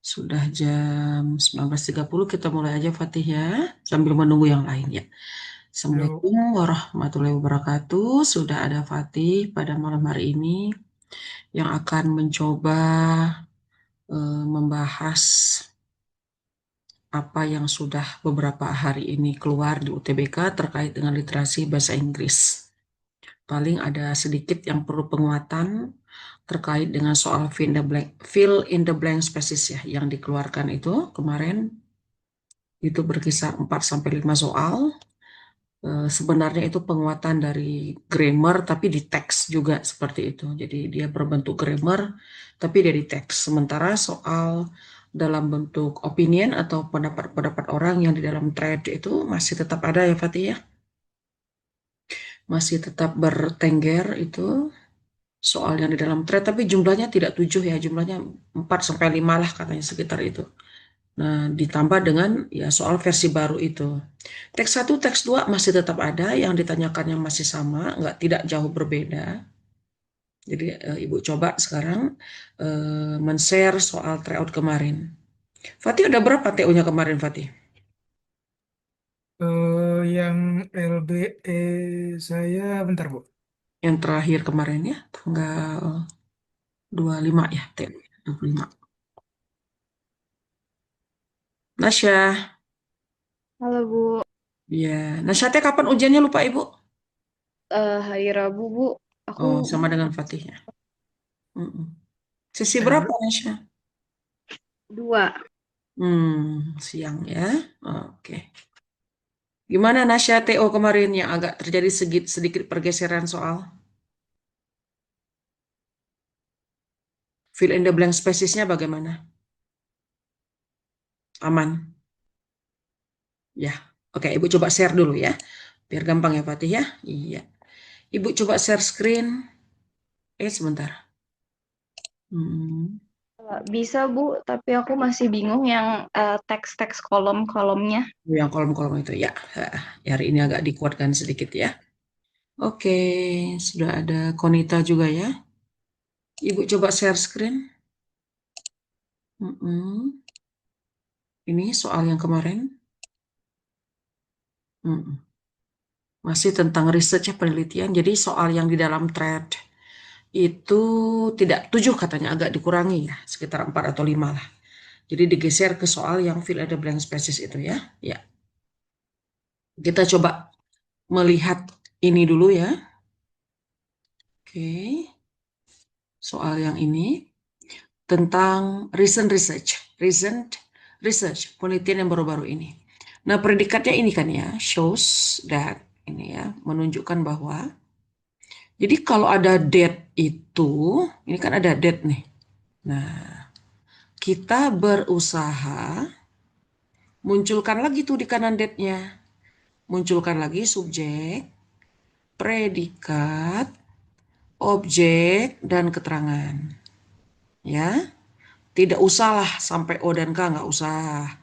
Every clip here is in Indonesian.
Sudah jam 19.30, kita mulai aja Fatih ya, sambil menunggu yang lain ya. Halo, Assalamualaikum warahmatullahi wabarakatuh. Sudah ada Fatih pada malam hari ini yang akan mencoba membahas apa yang sudah beberapa hari ini keluar di UTBK terkait dengan literasi bahasa Inggris. Paling ada sedikit yang perlu penguatan terkait dengan soal fill in the blank spaces ya yang dikeluarkan itu kemarin. Itu berkisar 4 sampai 5 soal. Sebenarnya itu penguatan dari grammar tapi di teks juga seperti itu. Jadi dia berbentuk grammar tapi dia di teks. Sementara soal dalam bentuk opinion atau pendapat-pendapat orang yang di dalam thread itu masih tetap ada ya Fatih ya. Masih tetap bertengger itu soal yang di dalam thread tapi jumlahnya tidak 7 ya, jumlahnya 4 sampai 5 lah katanya sekitar itu. Nah, ditambah dengan ya soal versi baru itu. Teks satu, teks 2 masih tetap ada, yang ditanyakannya masih sama, nggak tidak jauh berbeda. Jadi Ibu coba sekarang men-share soal tryout kemarin. Fatih udah berapa TO-nya kemarin, Fatih? yang LBE saya bentar Bu. Yang terakhir kemarin ya, tanggal 25 ya, TO 25. Nasya, Halo Bu. ya. Nasya teh kapan ujiannya lupa Ibu? Hari Rabu Bu, aku Oh, sama dengan Fatih ya. Mm-mm. Sesi berapa Yang Nasya? 2. Siang ya. Oke. Gimana Nasya TO kemarin yang agak terjadi sedikit pergeseran soal fill in the blank spacesnya bagaimana? Aman? Ya. Oke, Ibu coba share dulu ya. Biar gampang ya Fatih ya. Iya. Ibu coba share screen. Sebentar. Hmm, Bisa Bu, tapi aku masih bingung yang teks-teks kolom-kolomnya. yang kolom-kolom itu ya. Hari ini agak dikuatkan sedikit ya. Oke, sudah ada Konita juga ya. Ibu coba share screen. Mm-mm. Ini soal yang kemarin. Mm-mm. Masih tentang research ya, penelitian. Jadi soal yang di dalam thread itu tidak 7 katanya, agak dikurangi ya, sekitar 4 atau 5 lah. Jadi digeser ke soal yang fill in the blank spaces itu ya. Ya, kita coba melihat ini dulu ya. Oke, soal yang ini tentang recent research, penelitian yang baru-baru ini. Nah, predikatnya ini kan ya, shows that ini ya, menunjukkan bahwa jadi kalau ada date itu, ini kan ada date nih. Nah, kita berusaha munculkan lagi tuh di kanan date-nya. Munculkan lagi subjek, predikat, objek, dan keterangan. Ya, tidak usahlah sampai O dan K, nggak usah.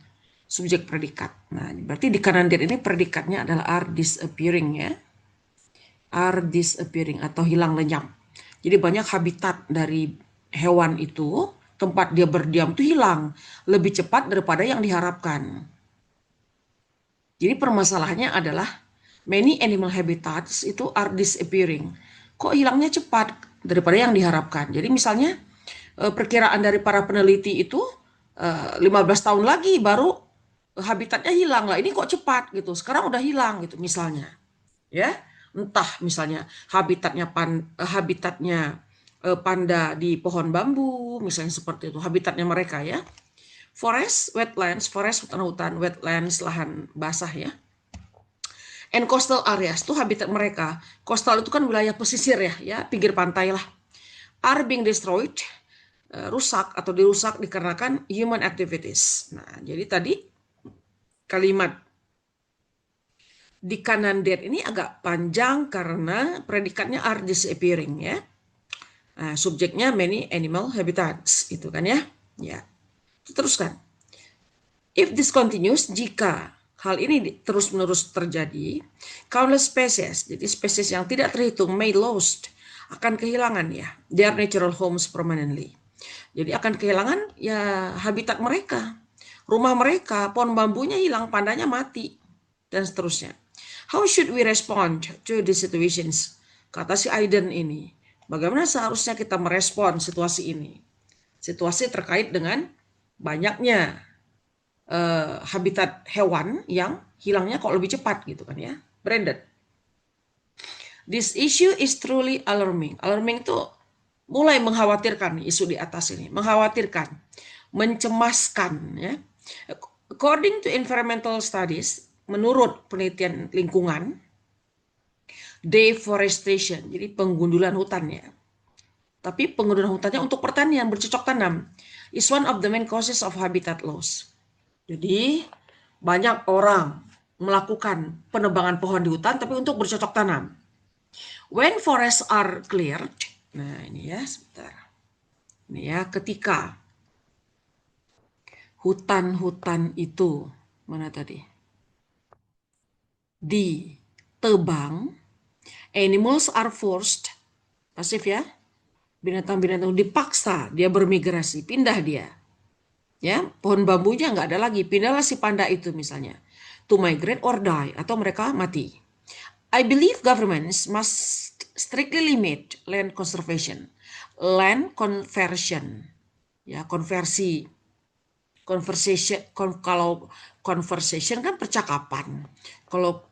Subjek predikat. Nah, berarti di kanan date ini predikatnya adalah are disappearing ya. Are disappearing atau hilang lenyap. Jadi banyak habitat dari hewan itu, tempat dia berdiam itu hilang lebih cepat daripada yang diharapkan. Jadi permasalahannya adalah many animal habitats itu are disappearing. Kok hilangnya cepat daripada yang diharapkan. Jadi misalnya perkiraan dari para peneliti itu 15 tahun lagi baru habitatnya hilang lah. Ini kok cepat gitu. Sekarang udah hilang gitu misalnya. Ya, entah misalnya habitatnya panda di pohon bambu, misalnya seperti itu habitatnya mereka ya. Forest hutan-hutan, wetlands lahan basah ya. And coastal areas itu habitat mereka. Coastal itu kan wilayah pesisir ya pinggir pantai lah. Are being destroyed, rusak atau dirusak dikarenakan human activities. Nah, jadi tadi kalimat di kanan date ini agak panjang karena predikatnya are disappearing ya. Nah, subjeknya many animal habitats itu kan ya. Ya. Teruskan. If this continues, jika hal ini terus-menerus terjadi, countless species, jadi spesies yang tidak terhitung may lost, akan kehilangan ya their natural homes permanently. Jadi akan kehilangan ya habitat mereka, rumah mereka, pohon bambunya hilang, pandanya mati, dan seterusnya. How should we respond to these situations? Kata si Aiden ini, bagaimana seharusnya kita merespon situasi ini? Situasi terkait dengan banyaknya habitat hewan yang hilangnya kok lebih cepat gitu kan ya. Brandon. This issue is truly alarming. Alarming itu mulai mengkhawatirkan isu di atas ini, mengkhawatirkan, mencemaskan ya. According to environmental studies, menurut penelitian lingkungan, deforestation, jadi penggundulan hutannya. Tapi penggundulan hutannya untuk pertanian, bercocok tanam, is one of the main causes of habitat loss. Jadi banyak orang melakukan penebangan pohon di hutan tapi untuk bercocok tanam. When forests are cleared, nah ini ya sebentar. Ini ya ketika hutan-hutan itu mana tadi? Ditebang, animals are forced, pasif ya. Binatang-binatang dipaksa dia bermigrasi, pindah dia. Ya, pohon bambunya nggak ada lagi, pindahlah si panda itu misalnya. To migrate or die, atau mereka mati. I believe governments must strictly limit land conservation, land conversion, ya konversi, kalau conversation kan percakapan, kalau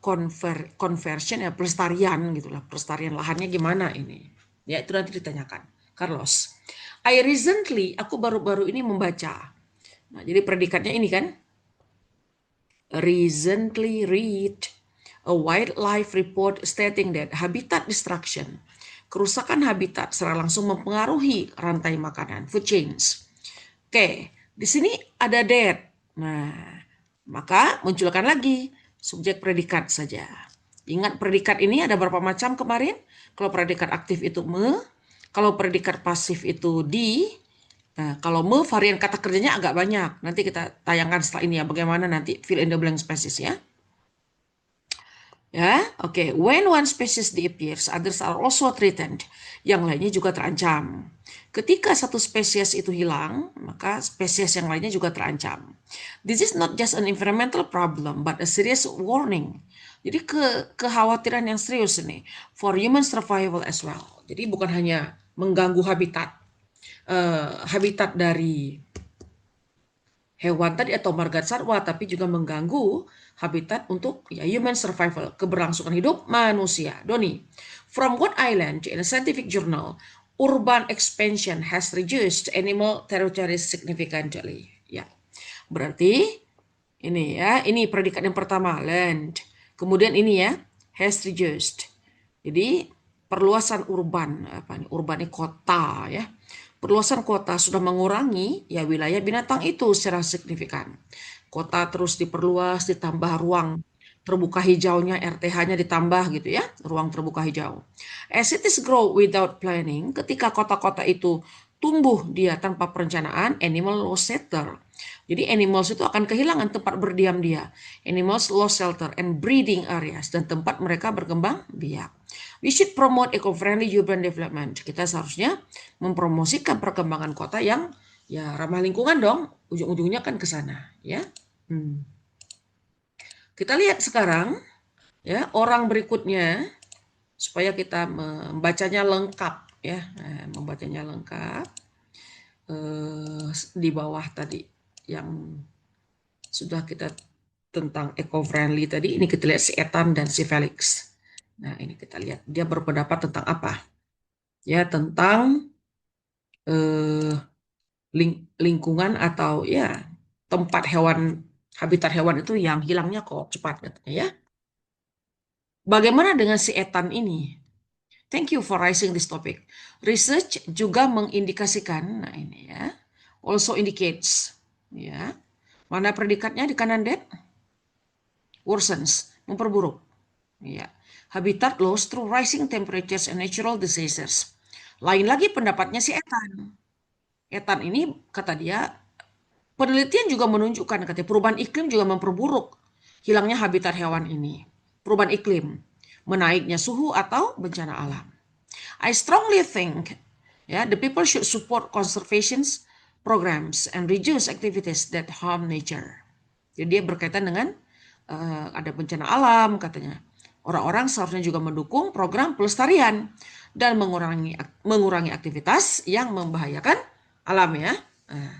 conversion ya pelestarian gitulah, pelestarian lahannya gimana ini, ya itu nanti ditanyakan, Carlos. Aku baru-baru ini membaca, nah jadi predikatnya ini kan, recently read a wildlife report stating that habitat destruction, kerusakan habitat secara langsung mempengaruhi rantai makanan, food chains. Oke, di sini ada that. Nah, maka munculkan lagi subjek predikat saja. Ingat predikat ini ada berapa macam kemarin? Kalau predikat aktif itu me, kalau predikat pasif itu di. Nah, kalau me varian kata kerjanya agak banyak. Nanti kita tayangkan setelah ini ya, bagaimana nanti fill in the blank species ya. Ya, oke. When one species disappears, others are also threatened. Yang lainnya juga terancam. Ketika satu spesies itu hilang, maka spesies yang lainnya juga terancam. This is not just an environmental problem, but a serious warning. Jadi kekhawatiran yang serius ini for human survival as well. Jadi bukan hanya mengganggu habitat dari hewan tadi atau marga satwa, tapi juga mengganggu habitat untuk ya, human survival, keberlangsungan hidup manusia. Doni, from what I learned in a scientific journal, urban expansion has reduced animal territories significantly. Ya, berarti ini ya, ini predikat yang pertama, land. Kemudian ini ya, has reduced. Jadi perluasan urban, urban ini kota ya. Perluasan kota sudah mengurangi ya wilayah binatang itu secara signifikan. Kota terus diperluas, ditambah ruang terbuka hijaunya, RTH-nya ditambah gitu ya, ruang terbuka hijau. As cities grow without planning, ketika kota-kota itu tumbuh dia tanpa perencanaan, animal lost shelter. Jadi animals itu akan kehilangan tempat berdiam dia. Animals lost shelter and breeding areas, dan tempat mereka berkembang biak. We should promote eco-friendly urban development. Kita seharusnya mempromosikan perkembangan kota yang ya ramah lingkungan dong. Ujung-ujungnya kan ke sana, ya. Kita lihat sekarang ya orang berikutnya supaya kita membacanya lengkap ya. Nah, membacanya lengkap di bawah tadi yang sudah kita tentang eco-friendly tadi, ini kita lihat si Ethan dan si Felix. Nah, ini kita lihat dia berpendapat tentang apa? Ya, tentang lingkungan atau ya tempat hewan, habitat hewan itu yang hilangnya kok cepat katanya ya. Bagaimana dengan si Ethan ini? Thank you for raising this topic. Research juga mengindikasikan, nah ini ya, also indicates, ya, mana predikatnya di kanan det? Worsens, memperburuk. Ya. Habitat loss through rising temperatures and natural disasters. Lain lagi pendapatnya si Ethan. Ethan ini kata dia, penelitian juga menunjukkan katanya perubahan iklim juga memperburuk hilangnya habitat hewan ini. Perubahan iklim, menaiknya suhu atau bencana alam. I strongly think Ya, the people should support conservation programs and reduce activities that harm nature. Jadi dia berkaitan dengan ada bencana alam katanya. Orang-orang seharusnya juga mendukung program pelestarian dan mengurangi aktivitas yang membahayakan alam ya.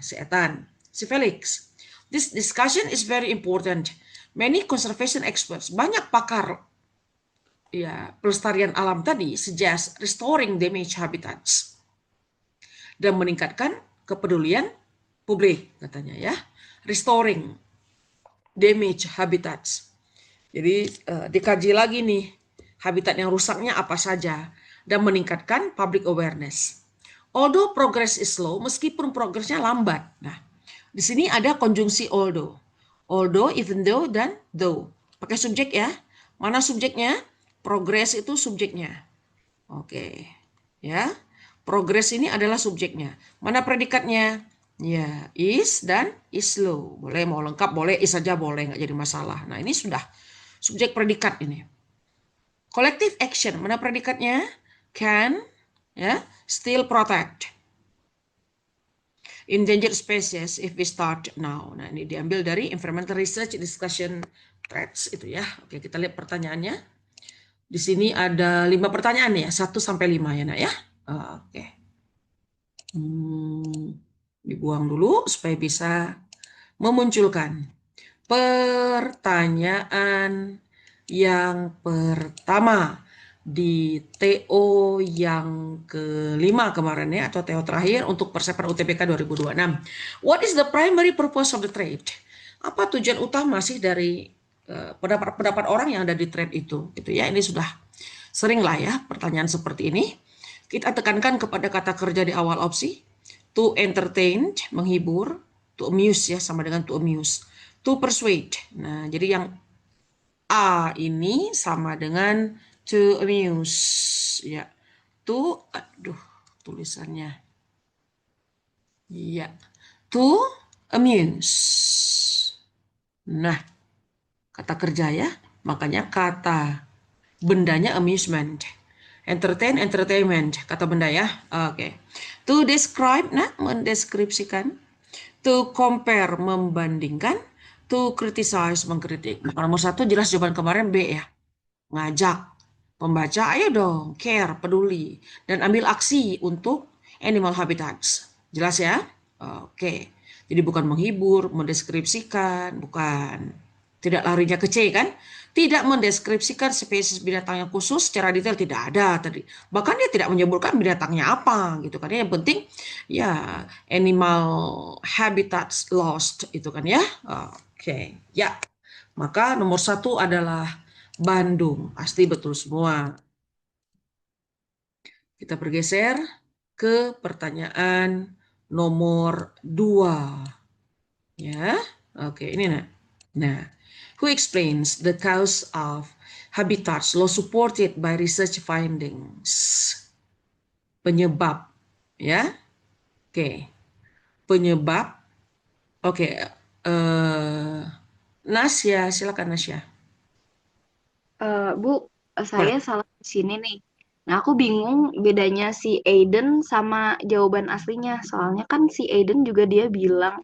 Si Ethan, si Felix. This discussion is very important. Many conservation experts, banyak pakar ya pelestarian alam tadi suggest restoring damaged habitats dan meningkatkan kepedulian publik katanya ya. Restoring damaged habitats. Jadi dikaji lagi nih habitat yang rusaknya apa saja dan meningkatkan public awareness. Although progress is slow, meskipun progresnya lambat. Nah, di sini ada konjungsi although. Although, even though, dan though. Pakai subjek ya. Mana subjeknya? Progress itu subjeknya. Oke. Ya. Progress ini adalah subjeknya. Mana predikatnya? Ya, is dan is slow. Boleh mau lengkap, boleh is saja boleh, nggak jadi masalah. Nah, ini sudah subjek predikat ini. Collective action, mana predikatnya? Can, ya, still protect endangered species if we start now. Nah, ini diambil dari Environmental Research Discussion Threads itu ya. Oke, kita lihat pertanyaannya. Di sini ada 5 pertanyaan ya, 1 sampai 5 ya, Nak ya. Oke. Dibuang dulu supaya bisa memunculkan pertanyaan yang pertama di TO yang kelima kemarin ya, atau TO terakhir untuk persiapan UTBK 2026. What is the primary purpose of the trade? Apa tujuan utama sih dari pendapat-pendapat orang yang ada di trade itu? Gitu ya, ini sudah sering lah ya pertanyaan seperti ini. Kita tekankan kepada kata kerja di awal opsi. To entertain, menghibur. To amuse ya, sama dengan to amuse. To persuade. Nah, jadi yang A ini sama dengan to amuse. Ya. To, aduh, tulisannya. Ya. To amuse. Nah, kata kerja ya. Makanya kata bendanya amusement. Entertain, entertainment. Kata benda ya. Oke. To describe, nah, mendeskripsikan. To compare, membandingkan. To criticize, mengkritik. Nah, nomor 1 jelas jawaban kemarin B ya. Ngajak pembaca, ayo dong, care, peduli. Dan ambil aksi untuk animal habitats. Jelas ya? Oke. Jadi bukan menghibur, mendeskripsikan, bukan. Tidak larinya ke C kan? Tidak mendeskripsikan spesies binatang yang khusus secara detail, tidak ada tadi. Bahkan dia tidak menyebutkan binatangnya apa gitu kan. Yang penting ya animal habitats lost itu kan ya. Oke. Ya. Maka nomor 1 adalah Bandung. Pasti betul semua. Kita bergeser ke pertanyaan nomor 2. Ya. Oke, ini nah. Nah, who explains the cause of habitats loss supported by research findings? Penyebab, ya. Oke. Penyebab. Oke, Nasya, silakan Nasya. Bu, saya salah di sini nih. Nah, aku bingung bedanya si Aiden sama jawaban aslinya. Soalnya kan si Aiden juga dia bilang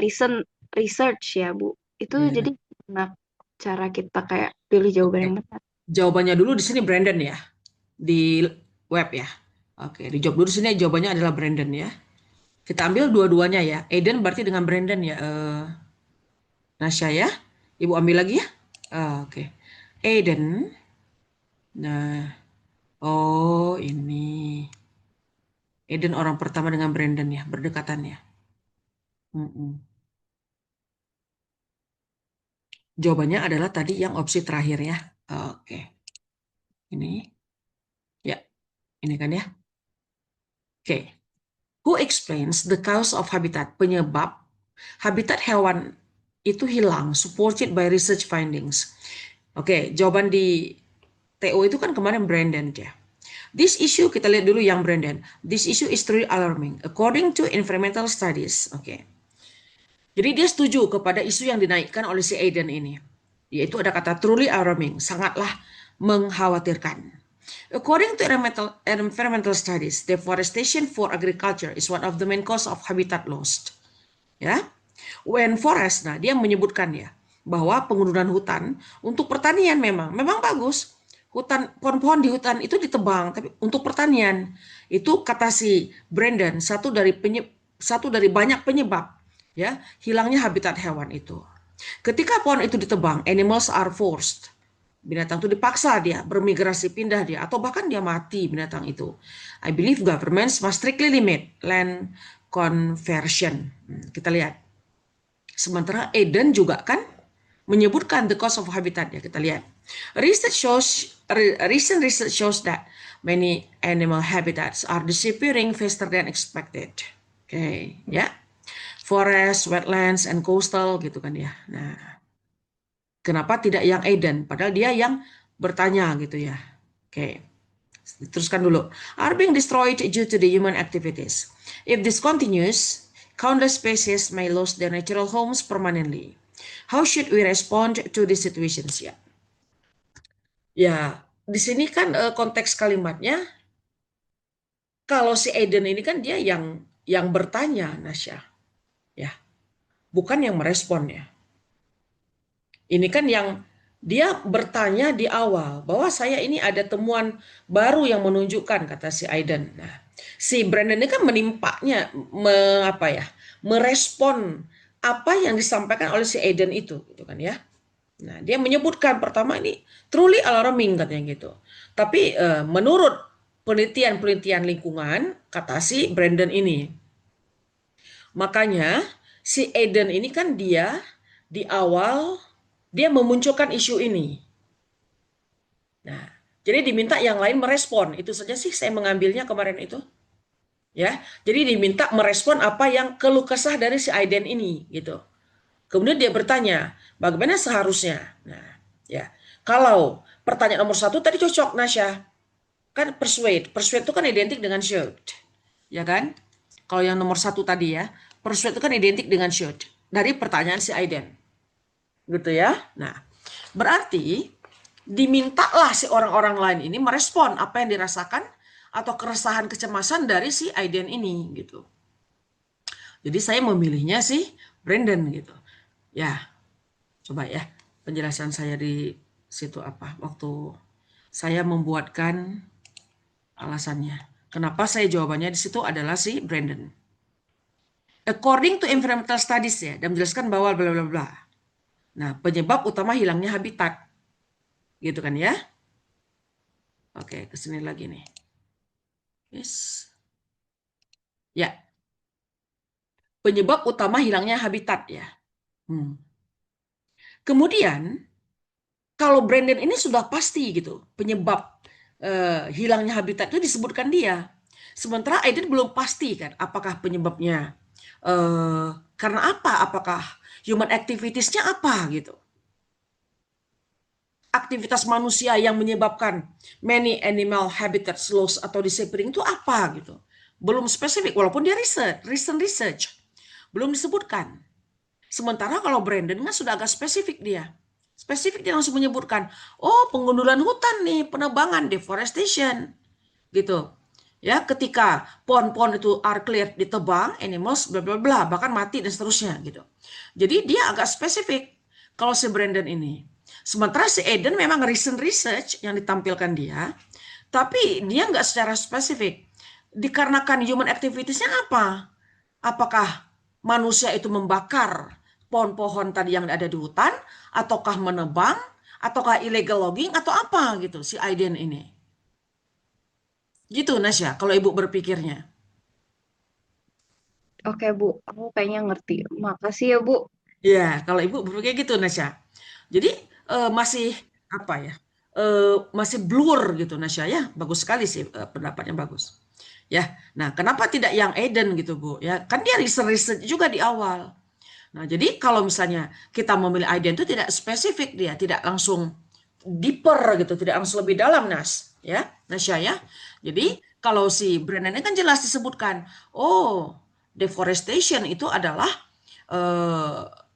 recent research ya, Bu. Itu Ya. jadi gimana cara kita kayak pilih jawaban yang benar? Jawabannya dulu di sini Brandon ya, di web ya. Oke, dijawab dulu di sini jawabannya adalah Brandon ya. Kita ambil dua-duanya ya. Aiden berarti dengan Brandon ya. Nasya ya. Ibu ambil lagi ya. Oke. Aiden. Nah, oh ini. Aiden orang pertama dengan Brandon ya, berdekatan ya. Jawabannya adalah tadi yang opsi terakhir ya. Oke. Ini. Ya, ini kan ya. Oke. Who explains the cause of habitat? Penyebab habitat hewan itu hilang, supported by research findings. Oke, jawaban di TO itu kan kemarin Brandon ya. This issue, kita lihat dulu yang Brandon. This issue is truly alarming. According to environmental studies. Oke. Jadi dia setuju kepada isu yang dinaikkan oleh si Aiden ini. Yaitu ada kata truly alarming, sangatlah mengkhawatirkan. According to environmental studies, deforestation for agriculture is one of the main cause of habitat loss. Ya, when forest, nah dia menyebutkan ya bahwa penggundulan hutan untuk pertanian memang bagus. Hutan, pohon-pohon di hutan itu ditebang, tapi untuk pertanian itu kata si Brandon satu dari banyak penyebab ya hilangnya habitat hewan itu. Ketika pohon itu ditebang, animals are forced. Binatang itu dipaksa dia bermigrasi, pindah dia, atau bahkan dia mati binatang itu. I believe governments must strictly limit land conversion. Kita lihat. Sementara Eden juga kan menyebutkan the cost of habitat ya. Kita lihat. Recent research shows that many animal habitats are disappearing faster than expected. Oke, ya. Forest, wetlands, and coastal gitu kan ya. Nah, kenapa tidak yang Eden? Padahal dia yang bertanya gitu ya. Oke, teruskan dulu. Are being destroyed due to the human activities. If this continues, countless species may lose their natural homes permanently. How should we respond to these situations? Ya, di sini kan konteks kalimatnya, kalau si Eden ini kan dia yang bertanya, Nasya, ya, bukan yang merespon ya. Ini kan yang dia bertanya di awal bahwa saya ini ada temuan baru yang menunjukkan, kata si Eden. Nah, si Brandon ini kan menimpanya, merespon apa yang disampaikan oleh si Eden itu, gitu kan ya. Nah, dia menyebutkan pertama ini truly alarming katanya gitu. Tapi menurut penelitian lingkungan, kata si Brandon ini, makanya si Eden ini kan dia di awal dia memunculkan isu ini. Nah, jadi diminta yang lain merespon. Itu saja sih saya mengambilnya kemarin itu. Ya, jadi diminta merespon apa yang keluh kesah dari si Eden ini gitu. Kemudian dia bertanya, bagaimana seharusnya? Nah, ya. Kalau pertanyaan nomor 1 tadi cocok, Nasya. Kan persuade. Persuade itu kan identik dengan should. Ya kan? Kalau yang nomor 1 tadi ya, persuade itu kan identik dengan should. Dari pertanyaan si Eden. Gitu ya. Nah, berarti dimintalah si orang-orang lain ini merespon apa yang dirasakan atau keresahan, kecemasan dari si Eden ini gitu. Jadi saya memilihnya sih Brandon gitu. Ya, coba ya penjelasan saya di situ apa waktu saya membuatkan alasannya. Kenapa saya jawabannya di situ adalah si Brandon. According to environmental studies ya, dan menjelaskan bahwa bla bla bla. Nah, penyebab utama hilangnya habitat. Gitu kan ya. Oke, kesini lagi nih. Yes. Ya. Penyebab utama hilangnya habitat ya. Kemudian, kalau Brandon ini sudah pasti gitu, penyebab hilangnya habitat itu disebutkan dia. Sementara Aiden belum pasti kan, apakah penyebabnya karena apa? Apakah human activities-nya apa gitu? Aktivitas manusia yang menyebabkan many animal habitats loss atau disappearing itu apa gitu? Belum spesifik, walaupun dia recent research, belum disebutkan. Sementara kalau Brandon kan sudah agak spesifik dia. Spesifik dia langsung menyebutkan, oh pengundulan hutan nih, penebangan, deforestation, gitu. Ya, ketika pohon-pohon itu are cleared, ditebang, animals, bla bla bla, bahkan mati dan seterusnya, gitu. Jadi dia agak spesifik kalau si Brandon ini. Sementara si Eden memang recent research yang ditampilkan dia, tapi dia nggak secara spesifik. Dikarenakan human activities-nya apa? Apakah manusia itu membakar pohon-pohon tadi yang ada di hutan, ataukah menebang, ataukah illegal logging, atau apa gitu si Aiden ini. Gitu Nasya, kalau ibu berpikirnya. Oke, Bu. Aku kayaknya ngerti. Makasih ya, Bu. Ya, kalau ibu berpikir gitu Nasya. Jadi masih apa ya? Masih blur gitu Nasya ya. Bagus sekali sih pendapatnya bagus. Ya, nah kenapa tidak yang Aiden gitu Bu? Ya, kan dia riset juga di awal. Nah, jadi kalau misalnya kita memilih Aiden itu tidak spesifik dia, tidak langsung deeper gitu, tidak langsung lebih dalam ya, Nasya ya. Jadi kalau si Brandon ini kan jelas disebutkan, oh deforestation itu adalah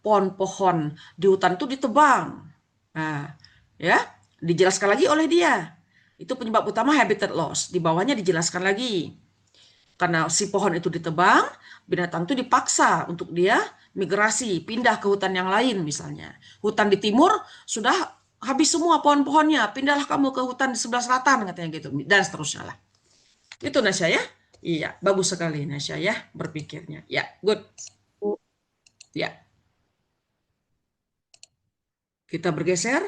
pohon-pohon di hutan itu ditebang. Nah, ya, dijelaskan lagi oleh dia. Itu penyebab utama habitat loss. Di bawahnya dijelaskan lagi. Karena si pohon itu ditebang, binatang itu dipaksa untuk dia migrasi, pindah ke hutan yang lain misalnya. Hutan di timur sudah habis semua pohon-pohonnya, pindahlah kamu ke hutan di sebelah selatan katanya gitu, dan seterusnya lah. Itu Nasya ya? Iya, bagus sekali Nasya ya berpikirnya. Ya, good. Ya. Kita bergeser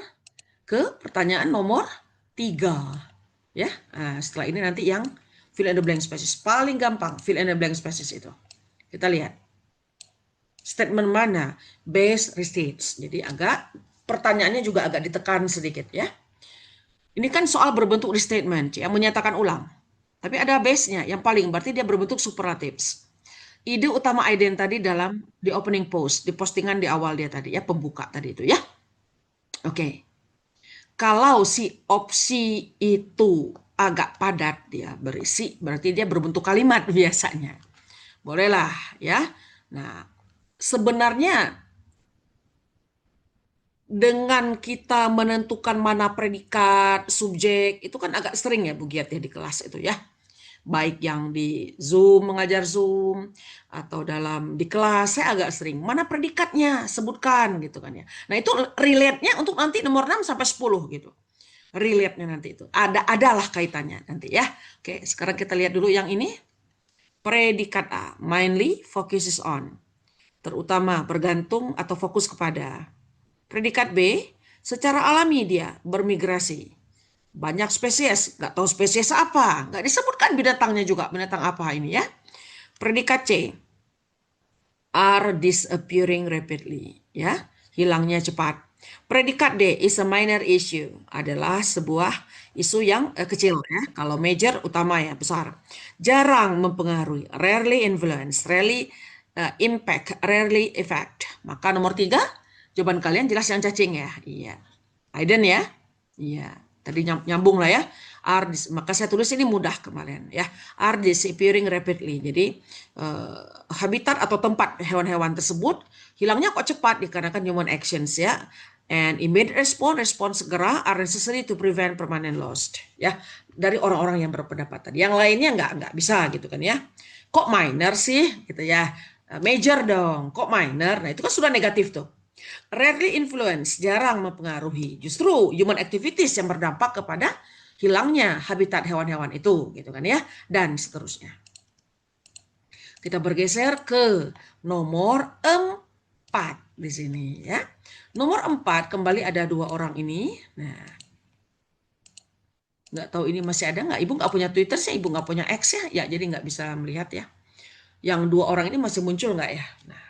ke pertanyaan nomor 3. Ya, nah, setelah ini nanti yang fill in the blank spaces. Paling gampang fill in the blank spaces itu. Kita lihat. Statement mana? Base restates. Jadi pertanyaannya juga agak ditekan sedikit ya. Ini kan soal berbentuk restatement yang menyatakan ulang. Tapi ada base-nya yang paling, berarti dia berbentuk superlatives. Ide utama Aiden tadi di opening post, di postingan di awal dia tadi ya, pembuka tadi itu ya. Oke. Kalau si opsi itu agak padat dia berisi, berarti dia berbentuk kalimat biasanya. Bolehlah ya. Nah, sebenarnya dengan kita menentukan mana predikat, subjek, itu kan agak sering ya Bu Giat ya di kelas itu ya. Baik yang di Zoom, mengajar Zoom, atau di kelas, saya agak sering. Mana predikatnya? Sebutkan gitu kan ya. Nah itu relate-nya untuk nanti nomor 6 sampai 10 gitu. Relate-nya nanti itu. Adalah kaitannya nanti ya. Oke, sekarang kita lihat dulu yang ini. Predikat A, mainly focuses on. Terutama bergantung atau fokus kepada. Predikat B, secara alami dia bermigrasi. Banyak spesies, nggak tahu spesies apa, nggak disebutkan binatangnya juga, binatang apa ini ya. Predikat C, are disappearing rapidly, ya, hilangnya cepat. Predikat D, is a minor issue, adalah sebuah isu yang kecil ya. Kalau major utama ya, besar. Jarang mempengaruhi, rarely influence, rarely impact, rarely effect. Maka nomor 3, jawaban kalian jelas yang cacing ya. Iya. Aiden ya. Iya. Tadi nyambung lah ya. Maka saya tulis ini mudah kemarin ya. Are disappearing rapidly. Jadi habitat atau tempat hewan-hewan tersebut hilangnya kok cepat dikarenakan human actions ya. And immediate respon segera are necessary to prevent permanent loss ya. Dari orang-orang yang berpendapat tadi. Yang lainnya nggak bisa gitu kan ya. Kok minor sih gitu ya. Major dong. Kok minor? Nah itu kan sudah negatif tuh. Rarely influence, jarang mempengaruhi. Justru human activities yang berdampak kepada hilangnya habitat hewan-hewan itu, gitu kan ya, dan seterusnya. Kita bergeser ke nomor 4 di sini ya. Nomor 4 kembali ada 2 orang ini. Nah, nggak tahu ini masih ada nggak? Ibu nggak punya Twitter sih, ibu nggak punya X ya, jadi nggak bisa melihat ya. Yang 2 orang ini masih muncul nggak ya? Nah,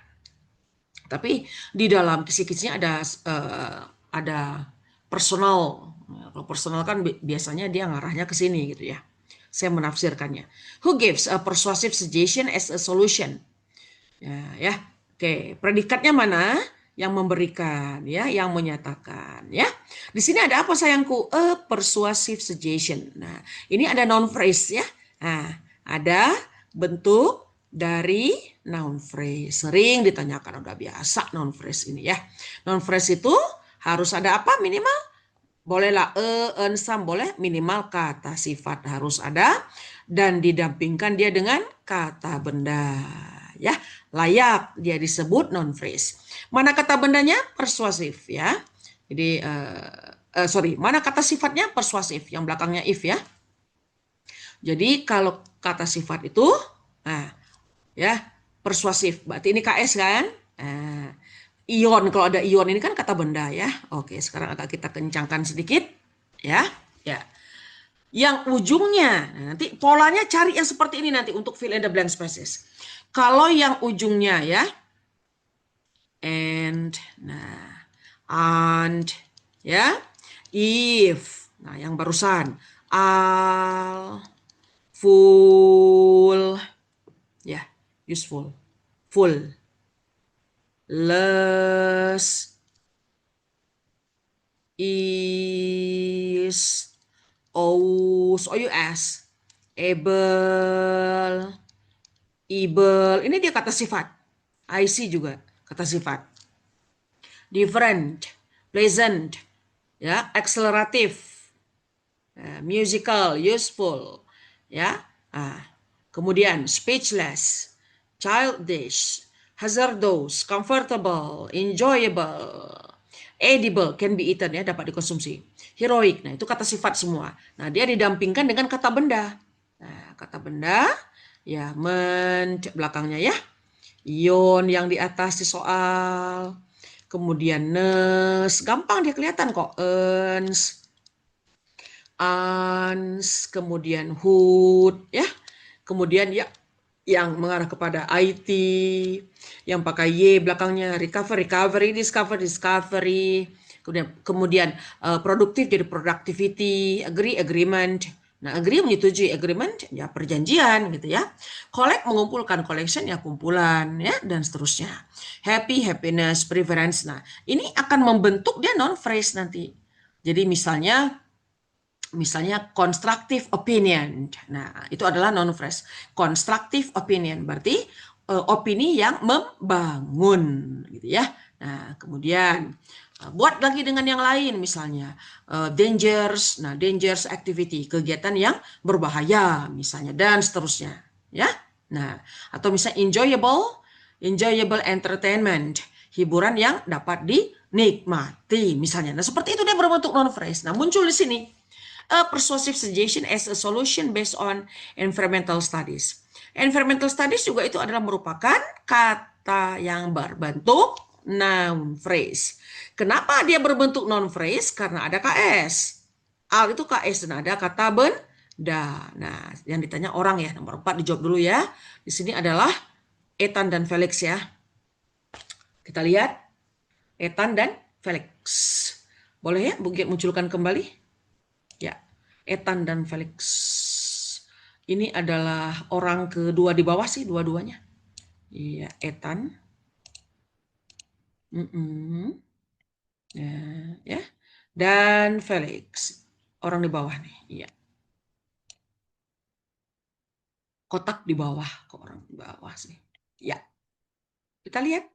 tapi di dalam kisi-kisinya ada personal. Kalau personal kan biasanya dia ngarahnya ke sini gitu ya. Saya menafsirkannya. Who gives a persuasive suggestion as a solution? Ya. Oke, predikatnya mana? Yang memberikan ya, yang menyatakan ya. Di sini ada apa sayangku? A persuasive suggestion. Nah, ini ada noun phrase ya. Nah, ada bentuk dari noun phrase. Sering ditanyakan, udah biasa noun phrase ini ya. Noun phrase itu harus ada apa minimal? Bolehlah en, some, boleh, minimal kata sifat harus ada dan didampingkan dia dengan kata benda ya. Layak dia disebut noun phrase. Mana kata bendanya? Persuasif ya. Jadi mana kata sifatnya? Persuasif, yang belakangnya if ya. Jadi kalau kata sifat itu ya persuasif, berarti ini KS kan. Ion, kalau ada ion ini kan kata benda ya. Oke, sekarang agak kita kencangkan sedikit ya. Yang ujungnya, nanti polanya cari yang seperti ini nanti untuk fill in the blank spaces. Kalau yang ujungnya ya, and ya, if, nah yang barusan al, full, ya, useful, full, less, is, ous, able, ini dia kata sifat. IC juga kata sifat. Different, pleasant, ya, accelerative, Musical, useful, ya. Kemudian speechless, childish, hazardous, comfortable, enjoyable, edible, can be eaten, ya, dapat dikonsumsi. Heroic, nah itu kata sifat semua. Nah, dia didampingkan dengan kata benda. Nah, kata benda, ya, belakangnya, ya. Ion yang di atas di soal. Kemudian nes, gampang dia kelihatan kok. Ans, kemudian hood, ya. Kemudian ya yang mengarah kepada IT, yang pakai Y belakangnya, recovery, discovery. Kemudian produktif jadi productivity, agreement. Nah, agree menyetujui, agreement ya perjanjian gitu ya. Collect mengumpulkan, collection ya kumpulan ya, dan seterusnya. Happy, happiness, preference. Nah, ini akan membentuk dia non phrase nanti. Jadi misalnya constructive opinion. Nah, itu adalah non phrase. Constructive opinion berarti opini yang membangun gitu ya. Nah, kemudian buat lagi dengan yang lain misalnya dangerous. Nah, dangerous activity, kegiatan yang berbahaya misalnya, dan seterusnya ya. Nah, atau misalnya enjoyable entertainment, hiburan yang dapat dinikmati misalnya. Nah, seperti itu dia berbentuk non phrase. Nah, muncul di sini a persuasive suggestion as a solution based on environmental studies. Environmental studies juga itu adalah merupakan kata yang berbentuk noun phrase. Kenapa dia berbentuk noun phrase? Karena ada KS. Al itu KS dan ada kata benda. Nah, yang ditanya orang ya, nomor 4 dijawab dulu ya. Di sini adalah Ethan dan Felix ya. Kita lihat Ethan dan Felix. Boleh ya, mungkin munculkan kembali? Ya, Ethan dan Felix. Ini adalah orang kedua di bawah sih, dua-duanya. Iya, Ethan. Ya. Dan Felix. Orang di bawah nih. Iya. Kotak di bawah. Kok orang di bawah sih? Ya. Kita lihat.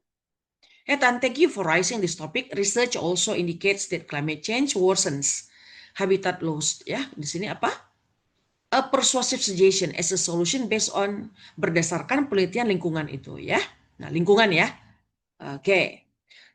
Ethan, thank you for raising this topic. Research also indicates that climate change worsens habitat loss. Ya, di sini apa? A persuasive suggestion as a solution based on, berdasarkan penelitian lingkungan itu ya. Nah, lingkungan ya. Oke.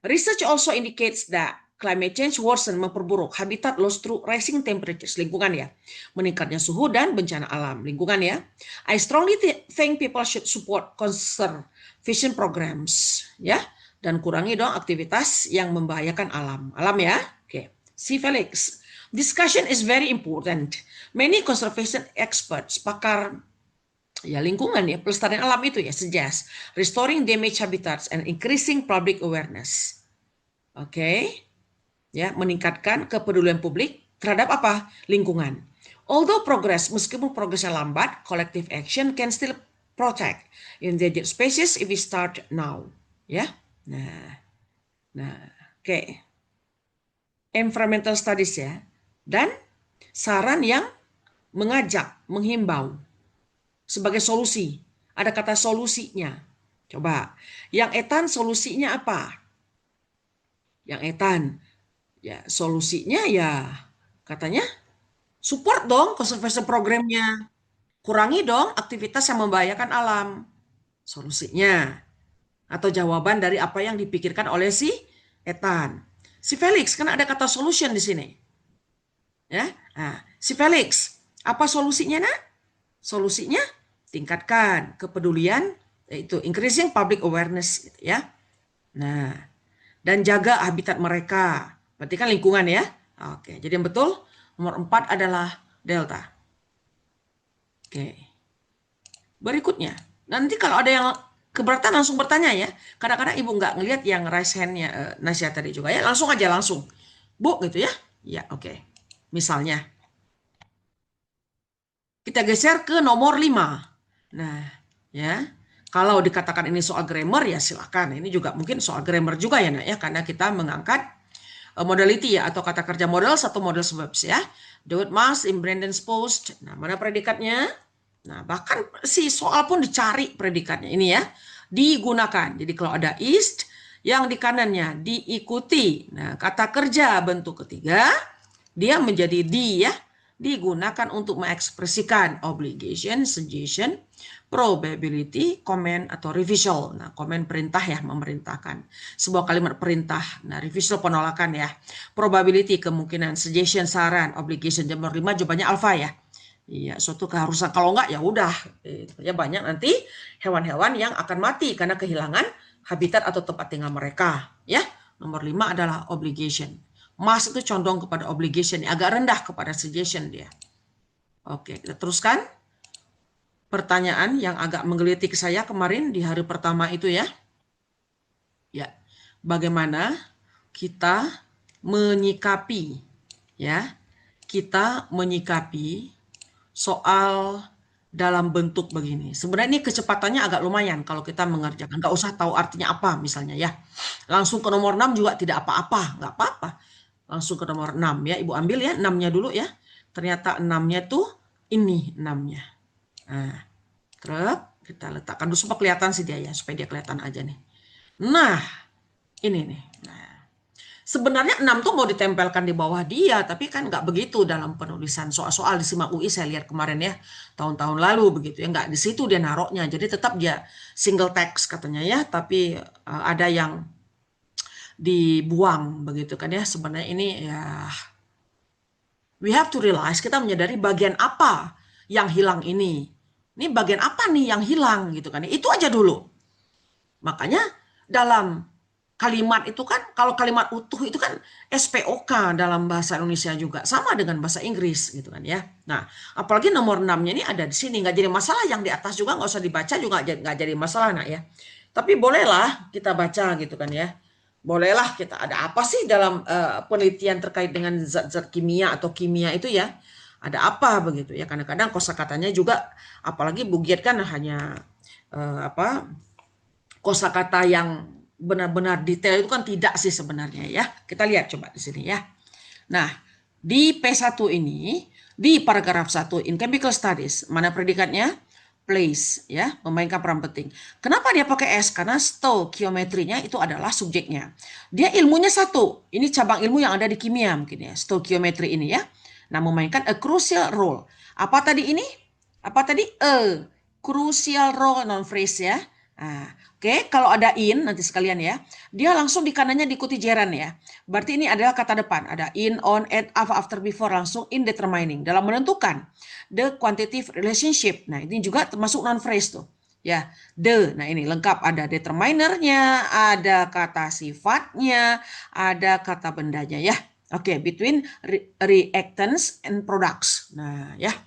Research also indicates that climate change worsen, memperburuk habitat loss through rising temperatures, lingkungan ya. Meningkatnya suhu dan bencana alam, lingkungan ya. I strongly think people should support conservation programs ya, dan kurangi dong aktivitas yang membahayakan alam. Alam ya. Oke. Si Felix. Discussion is very important. Many conservation experts, pakar ya lingkungan ya, pelestarian alam itu ya, suggest restoring damaged habitats and increasing public awareness. Oke. Ya, meningkatkan kepedulian publik terhadap apa? Lingkungan. Although progress, meskipun progresnya lambat, collective action can still protect endangered species if we start now. Ya. Nah, oke. Environmental studies ya. Dan saran yang mengajak, menghimbau sebagai solusi. Ada kata solusinya. Coba. Yang Ethan solusinya apa? Yang Ethan ya solusinya ya katanya support dong conservation programnya. Kurangi dong aktivitas yang membahayakan alam. Solusinya. Atau jawaban dari apa yang dipikirkan oleh si Ethan. Si Felix kan ada kata solution di sini. Ya, nah, si Felix, apa solusinya nak? Solusinya tingkatkan kepedulian, yaitu increasing public awareness, gitu ya. Nah, dan jaga habitat mereka. Berarti kan lingkungan ya. Oke, jadi yang betul nomor 4 adalah delta. Oke. Berikutnya, nanti kalau ada yang keberatan langsung bertanya ya. Kadang-kadang ibu nggak ngelihat yang raise hand-nya Nasya tadi juga ya. Langsung aja langsung. Bu gitu ya. Ya, oke. Misalnya, kita geser ke nomor 5. Nah, ya, kalau dikatakan ini soal grammar ya silakan. Ini juga mungkin soal grammar juga ya, nak ya, karena kita mengangkat modality ya, atau kata kerja modal satu model verbs ya. Do it must in Brandon's post. Nah, mana predikatnya? Nah, bahkan si soal pun dicari predikatnya ini ya. Digunakan. Jadi kalau ada is, yang di kanannya diikuti. Nah, kata kerja bentuk ketiga dia menjadi di ya. digunakan untuk mengekspresikan obligation, suggestion, probability, command, atau revisal. Nah, command perintah ya, memerintahkan. Sebuah kalimat perintah. Nah, revisal penolakan ya. Probability kemungkinan, suggestion saran, obligation nomor 5 jawabannya alpha ya. Iya, suatu keharusan. Kalau enggak ya udah. Ya banyak nanti hewan-hewan yang akan mati karena kehilangan habitat atau tempat tinggal mereka. Ya, nomor 5 adalah obligation. Mas itu condong kepada obligation, agak rendah kepada suggestion dia. Oke, kita teruskan. Pertanyaan yang agak menggelitik saya kemarin di hari pertama itu ya. Ya, bagaimana kita menyikapi ya? Kita menyikapi soal dalam bentuk begini. Sebenarnya ini kecepatannya agak lumayan kalau kita mengerjakan. Nggak usah tahu artinya apa misalnya ya. Langsung ke nomor 6 juga tidak apa-apa. Nggak apa-apa. Langsung ke nomor 6 ya. Ibu ambil ya 6-nya dulu ya. Ternyata 6-nya tuh ini 6-nya. Nah, terus kita letakkan dulu supaya kelihatan sih dia ya. Supaya dia kelihatan aja nih. Nah, ini nih. Nah, sebenarnya 6 tuh mau ditempelkan di bawah dia, tapi kan nggak begitu dalam penulisan soal-soal di SIMAK UI saya lihat kemarin ya, tahun-tahun lalu begitu ya, nggak di situ dia naruhnya. Jadi tetap dia single text katanya ya, tapi ada yang dibuang begitu kan ya. Sebenarnya ini ya we have to realize, kita menyadari bagian apa yang hilang ini. Ini bagian apa nih yang hilang gitu kan. Itu aja dulu. Makanya dalam kalimat itu kan, kalau kalimat utuh itu kan SPOK dalam bahasa Indonesia juga. Sama dengan bahasa Inggris gitu kan ya. Nah, apalagi nomor 6-nya ini ada di sini. Nggak jadi masalah, yang di atas juga nggak usah dibaca juga nggak jadi masalah nak ya. Tapi bolehlah kita baca gitu kan ya. Bolehlah kita, ada apa sih dalam penelitian terkait dengan zat-zat kimia atau kimia itu ya. Ada apa begitu ya. Kadang-kadang kosakatanya juga, apalagi Bugiat kan hanya kosakata yang benar-benar detail itu kan tidak sih sebenarnya ya. Kita lihat coba di sini ya. Nah, di P1 ini, di paragraf 1 in chemical studies, mana predikatnya? Place ya, memainkan peran penting. Kenapa dia pakai S? Karena stoikiometrinya itu adalah subjeknya. Dia ilmunya satu. Ini cabang ilmu yang ada di kimia mungkin ya, stoikiometri ini ya. Nah, memainkan a crucial role. Apa tadi ini? Apa tadi? A crucial role non phrase ya. Nah, oke, kalau ada in nanti sekalian ya, dia langsung di kanannya diikuti gerund ya. Berarti ini adalah kata depan, ada in, on, at, after, before, langsung in determining dalam menentukan the quantitative relationship. Nah, ini juga termasuk non phrase tuh. Ya, the. Nah, ini lengkap, ada determinernya, ada kata sifatnya, ada kata bendanya ya. Oke, between reactants and products. Nah, ya.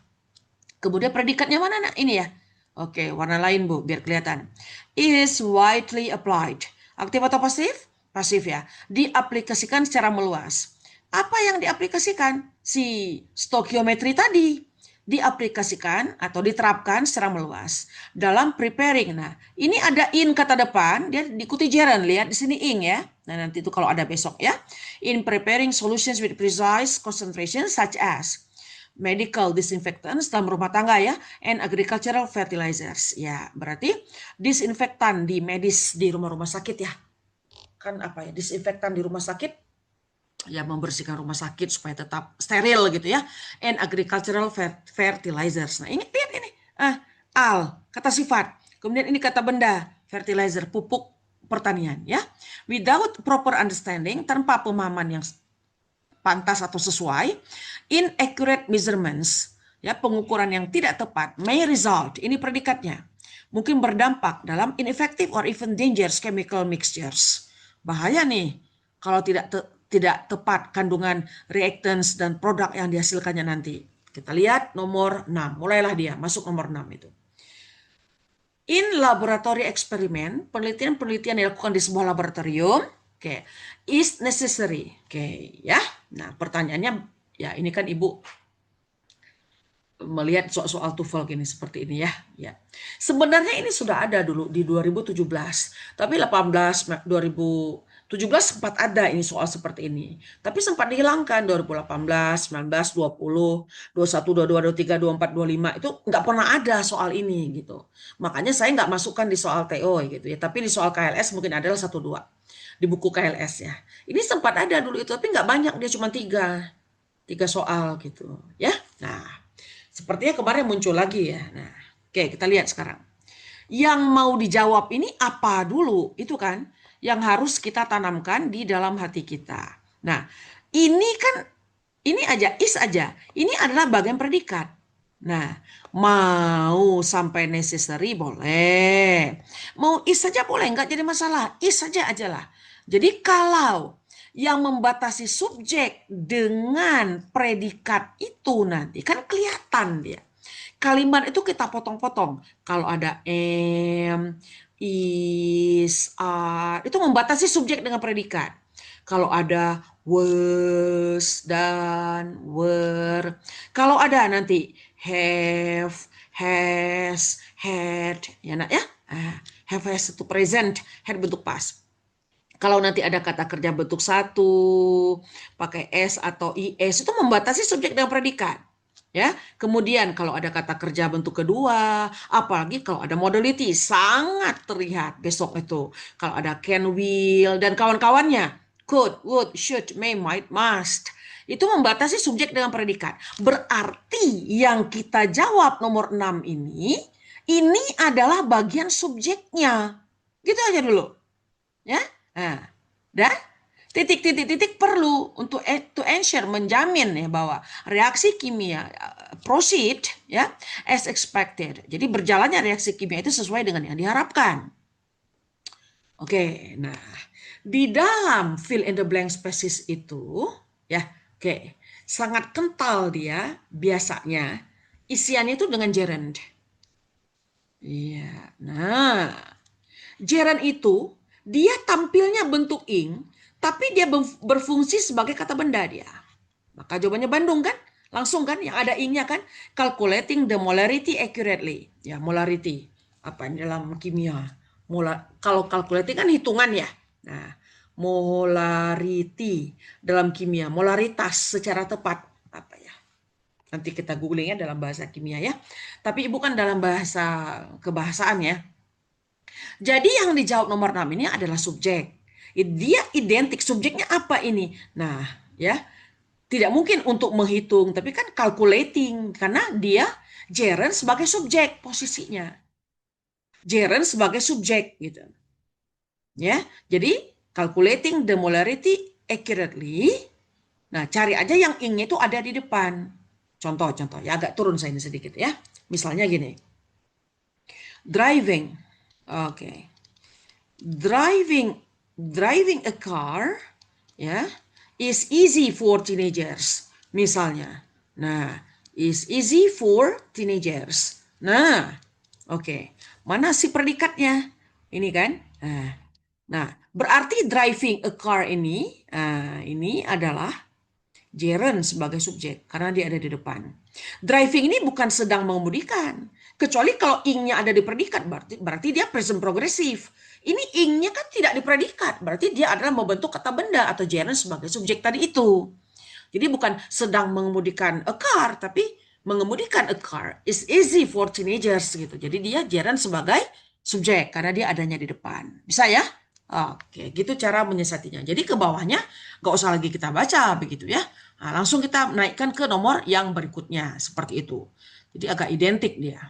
Kemudian predikatnya mana nak? Ini ya. Oke, warna lain Bu, biar kelihatan. Is widely applied. Aktif atau pasif? Pasif ya. Diaplikasikan secara meluas. Apa yang diaplikasikan? Si stoikiometri tadi. Diaplikasikan atau diterapkan secara meluas dalam preparing. Nah, ini ada in kata depan, dia diikuti gerund, lihat di sini ing ya. Nah, nanti itu kalau ada besok ya. In preparing solutions with precise concentration such as medical disinfectants dalam rumah tangga ya, and agricultural fertilizers. Ya, berarti disinfektan di medis di rumah-rumah sakit ya. Kan apa ya, disinfektan di rumah sakit ya, membersihkan rumah sakit supaya tetap steril gitu ya. And agricultural fertilizers. Nah, ini lihat ini. Al, kata sifat. Kemudian ini kata benda, fertilizer, pupuk pertanian ya. Without proper understanding, tanpa pemahaman yang pantas atau sesuai, inaccurate measurements, ya, pengukuran yang tidak tepat, may result, ini predikatnya, mungkin berdampak dalam ineffective or even dangerous chemical mixtures. Bahaya nih kalau tidak tepat kandungan reactants dan produk yang dihasilkannya nanti. Kita lihat nomor 6, mulailah dia masuk nomor 6 itu. In laboratory experiment, penelitian-penelitian dilakukan di sebuah laboratorium, oke, is necessary. Oke, ya. Nah, pertanyaannya ya, ini kan Ibu melihat soal-soal TOEFL gini seperti ini ya. Ya. Sebenarnya ini sudah ada dulu di 2017, tapi 2017 sempat ada ini soal seperti ini. Tapi sempat dihilangkan 2018, 19, 20, 21, 22, 23, 24, 25 itu nggak pernah ada soal ini gitu. Makanya saya nggak masukkan di soal TO gitu ya, tapi di soal KLS mungkin adalah 1-2 di buku KLS ya. Ini sempat ada dulu itu, tapi nggak banyak, dia cuma 3 soal gitu ya. Nah, sepertinya kemarin muncul lagi ya. Nah, oke, kita lihat sekarang. Yang mau dijawab ini apa dulu? Itu kan yang harus kita tanamkan di dalam hati kita. Nah, ini kan ini aja, is aja. Ini adalah bagian predikat. Nah, mau sampai necessary boleh. Mau is saja boleh, nggak jadi masalah. Is saja aja lah. Jadi kalau yang membatasi subjek dengan predikat itu nanti kan kelihatan dia. Kalimat itu kita potong-potong. Kalau ada am, is, are, itu membatasi subjek dengan predikat. Kalau ada was dan were. Kalau ada nanti have, has, had, ya nak ya. Have, has itu present, had bentuk past. Kalau nanti ada kata kerja bentuk satu, pakai s atau is, itu membatasi subjek dengan predikat. Ya, kemudian kalau ada kata kerja bentuk kedua, apalagi kalau ada modality, sangat terlihat besok itu. Kalau ada can, will, dan kawan-kawannya, could, would, should, may, might, must, itu membatasi subjek dengan predikat. Berarti yang kita jawab nomor 6 ini adalah bagian subjeknya. Gitu aja dulu. Ya, nah, dan titik-titik perlu untuk to ensure, menjamin ya bahwa reaksi kimia proceed ya as expected. Jadi berjalannya reaksi kimia itu sesuai dengan yang diharapkan. Oke, nah di dalam fill in the blank spaces itu ya, oke, sangat kental dia biasanya isiannya itu dengan gerund. Iya, nah gerund itu dia tampilnya bentuk ing, tapi dia berfungsi sebagai kata benda dia. Maka jawabannya Bandung kan? Langsung kan? Yang ada ing-nya kan? Calculating the molarity accurately. Ya, molarity. Apa ini dalam kimia? Kalau calculating kan hitungan ya. Nah, molarity dalam kimia. Molaritas secara tepat. Apa ya? Nanti kita googlingnya dalam bahasa kimia ya. Tapi bukan dalam bahasa kebahasaan ya. Jadi yang dijawab nomor 6 ini adalah subjek. Dia identik, subjeknya apa ini? Nah, ya, tidak mungkin untuk menghitung, tapi kan calculating, karena dia gerund sebagai subjek posisinya. Gerund sebagai subjek gitu. Ya, jadi calculating the molarity accurately. Nah, cari aja yang ing itu ada di depan. Contoh, ya agak turun saya ini sedikit ya. Misalnya gini. Driving. Oke. Driving a car ya is easy for teenagers misalnya. Nah, is easy for teenagers. Nah, oke. Mana si predikatnya? Ini kan? Nah, berarti driving a car ini adalah gerund sebagai subjek karena dia ada di depan. Driving ini bukan sedang mengemudikan. Kecuali kalau ing-nya ada di predikat, berarti dia present progresif. Ini ing-nya kan tidak di predikat, berarti dia adalah membentuk kata benda atau gerund sebagai subjek tadi itu. Jadi bukan sedang mengemudikan a car, tapi mengemudikan a car is easy for teenagers gitu. Jadi dia gerund sebagai subjek karena dia adanya di depan. Bisa ya? Oke, gitu cara menyiasatinya. Jadi ke bawahnya nggak usah lagi kita baca begitu ya. Nah, langsung kita naikkan ke nomor yang berikutnya seperti itu. Jadi agak identik dia.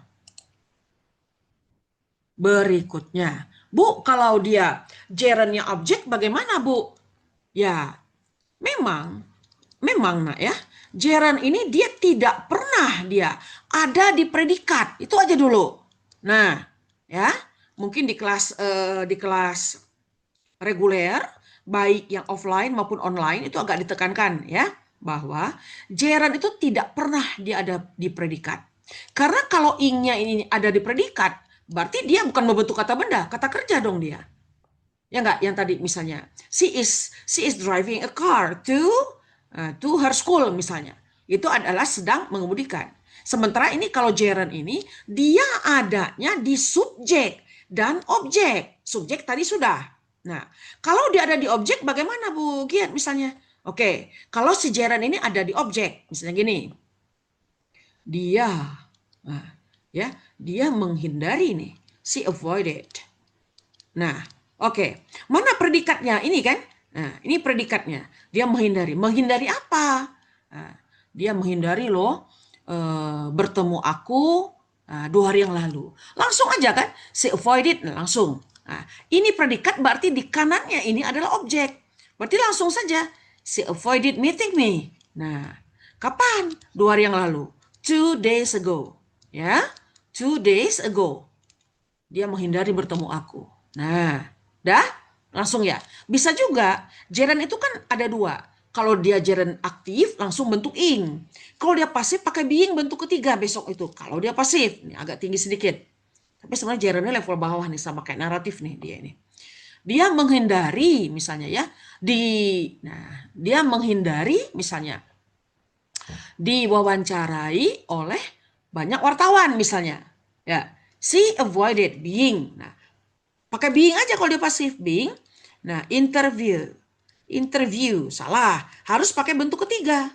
Berikutnya, Bu, kalau dia gerundnya objek bagaimana, Bu? Ya, memang nak ya. Gerund ini dia tidak pernah dia ada di predikat. Itu aja dulu. Nah, ya, mungkin di kelas reguler, baik yang offline maupun online itu agak ditekankan ya, bahwa gerund itu tidak pernah dia ada di predikat. Karena kalau ing-nya ini ada di predikat, berarti dia bukan membentuk kata benda, kata kerja dong dia. Ya enggak, yang tadi misalnya, she is driving a car to her school misalnya. Itu adalah sedang mengemudikan. Sementara ini kalau gerund ini dia adanya di subjek dan objek. Subjek tadi sudah. Nah, kalau dia ada di objek bagaimana Bu Giat misalnya? Oke, kalau si gerund ini ada di objek, misalnya gini. Dia menghindari nih. She avoided. Nah, oke. Mana predikatnya? Ini kan? Nah, ini predikatnya. Dia menghindari. Menghindari apa? Nah, dia menghindari loh bertemu aku 2 hari yang lalu. Langsung aja kan, she avoided, langsung. Nah, ini predikat berarti di kanannya ini adalah objek. Berarti langsung saja, she avoided meeting me. Nah, kapan? 2 hari yang lalu. 2 days ago. Ya, 2 days ago. Dia menghindari bertemu aku. Nah, dah langsung ya. Bisa juga gerund itu kan ada 2. Kalau dia gerund aktif langsung bentuk ing. Kalau dia pasif pakai being bentuk ketiga besok itu. Kalau dia pasif, ini agak tinggi sedikit. Tapi sebenarnya gerundnya level bawah nih sama kayak naratif nih dia ini. Dia menghindari misalnya ya dia menghindari misalnya diwawancarai oleh banyak wartawan misalnya. Ya, she avoided being. Nah, pakai being aja kalau dia pasif, being. Nah, interview salah, harus pakai bentuk ketiga.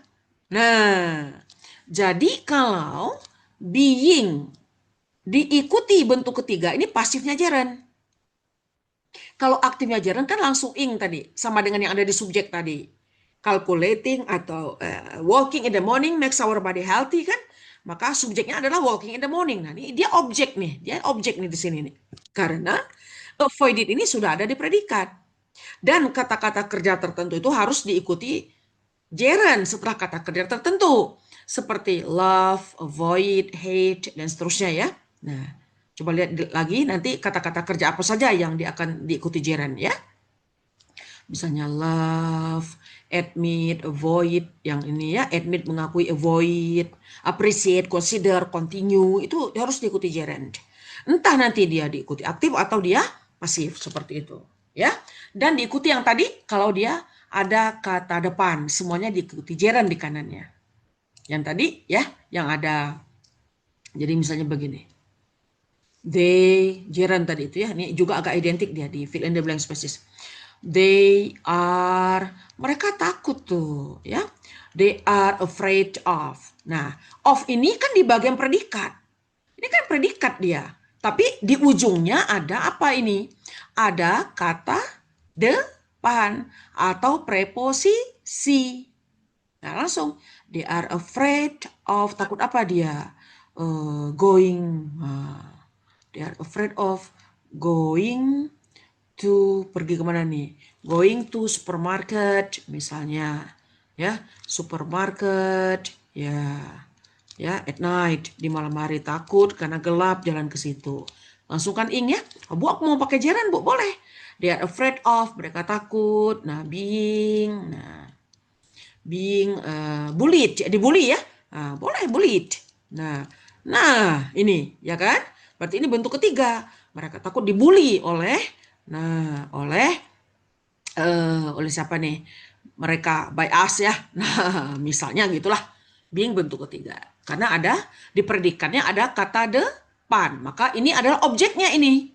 Nah, jadi kalau being diikuti bentuk ketiga ini pasifnya gerund. Kalau aktifnya gerund kan langsung ing tadi, sama dengan yang ada di subjek tadi. Calculating atau walking in the morning makes our body healthy kan? Maka subjeknya adalah walking in the morning. Nah, ini dia objek nih di sini nih. Karena avoided ini sudah ada di predikat. Dan kata-kata kerja tertentu itu harus diikuti gerund setelah kata kerja tertentu. Seperti love, avoid, hate, dan seterusnya ya. Nah, coba lihat lagi nanti kata-kata kerja apa saja yang akan diikuti gerund ya. Misalnya love, admit, avoid, yang ini ya, admit mengakui, avoid, appreciate, consider, continue, itu harus diikuti gerund. Entah nanti dia diikuti aktif atau dia pasif seperti itu ya. Dan diikuti yang tadi kalau dia ada kata depan, semuanya diikuti gerund di kanannya. Yang tadi ya, yang ada, jadi misalnya begini. They, gerund tadi itu ya, ini juga agak identik dia di fill in the blank spaces. They are, mereka takut tuh ya. They are afraid of. Nah, of ini kan di bagian predikat. Ini kan predikat dia. Tapi di ujungnya ada apa ini? Ada kata depan atau preposisi. Nah, langsung they are afraid of, takut apa dia? Going. They are afraid of going to, pergi kemana nih? Going to supermarket misalnya, ya, supermarket, ya, at night, di malam hari, takut karena gelap jalan ke situ. Langsung kan ing ya, Bu aku mau pakai gerund Bu, boleh. They are afraid of, mereka takut. Nah, being bullied, dibully ya, boleh bullied. Nah ini ya kan, berarti ini bentuk ketiga, mereka takut dibully oleh siapa nih? Mereka, by us ya. Nah, misalnya gitulah. Being bentuk ketiga. Karena ada di predikatnya ada kata depan. Maka ini adalah objeknya ini.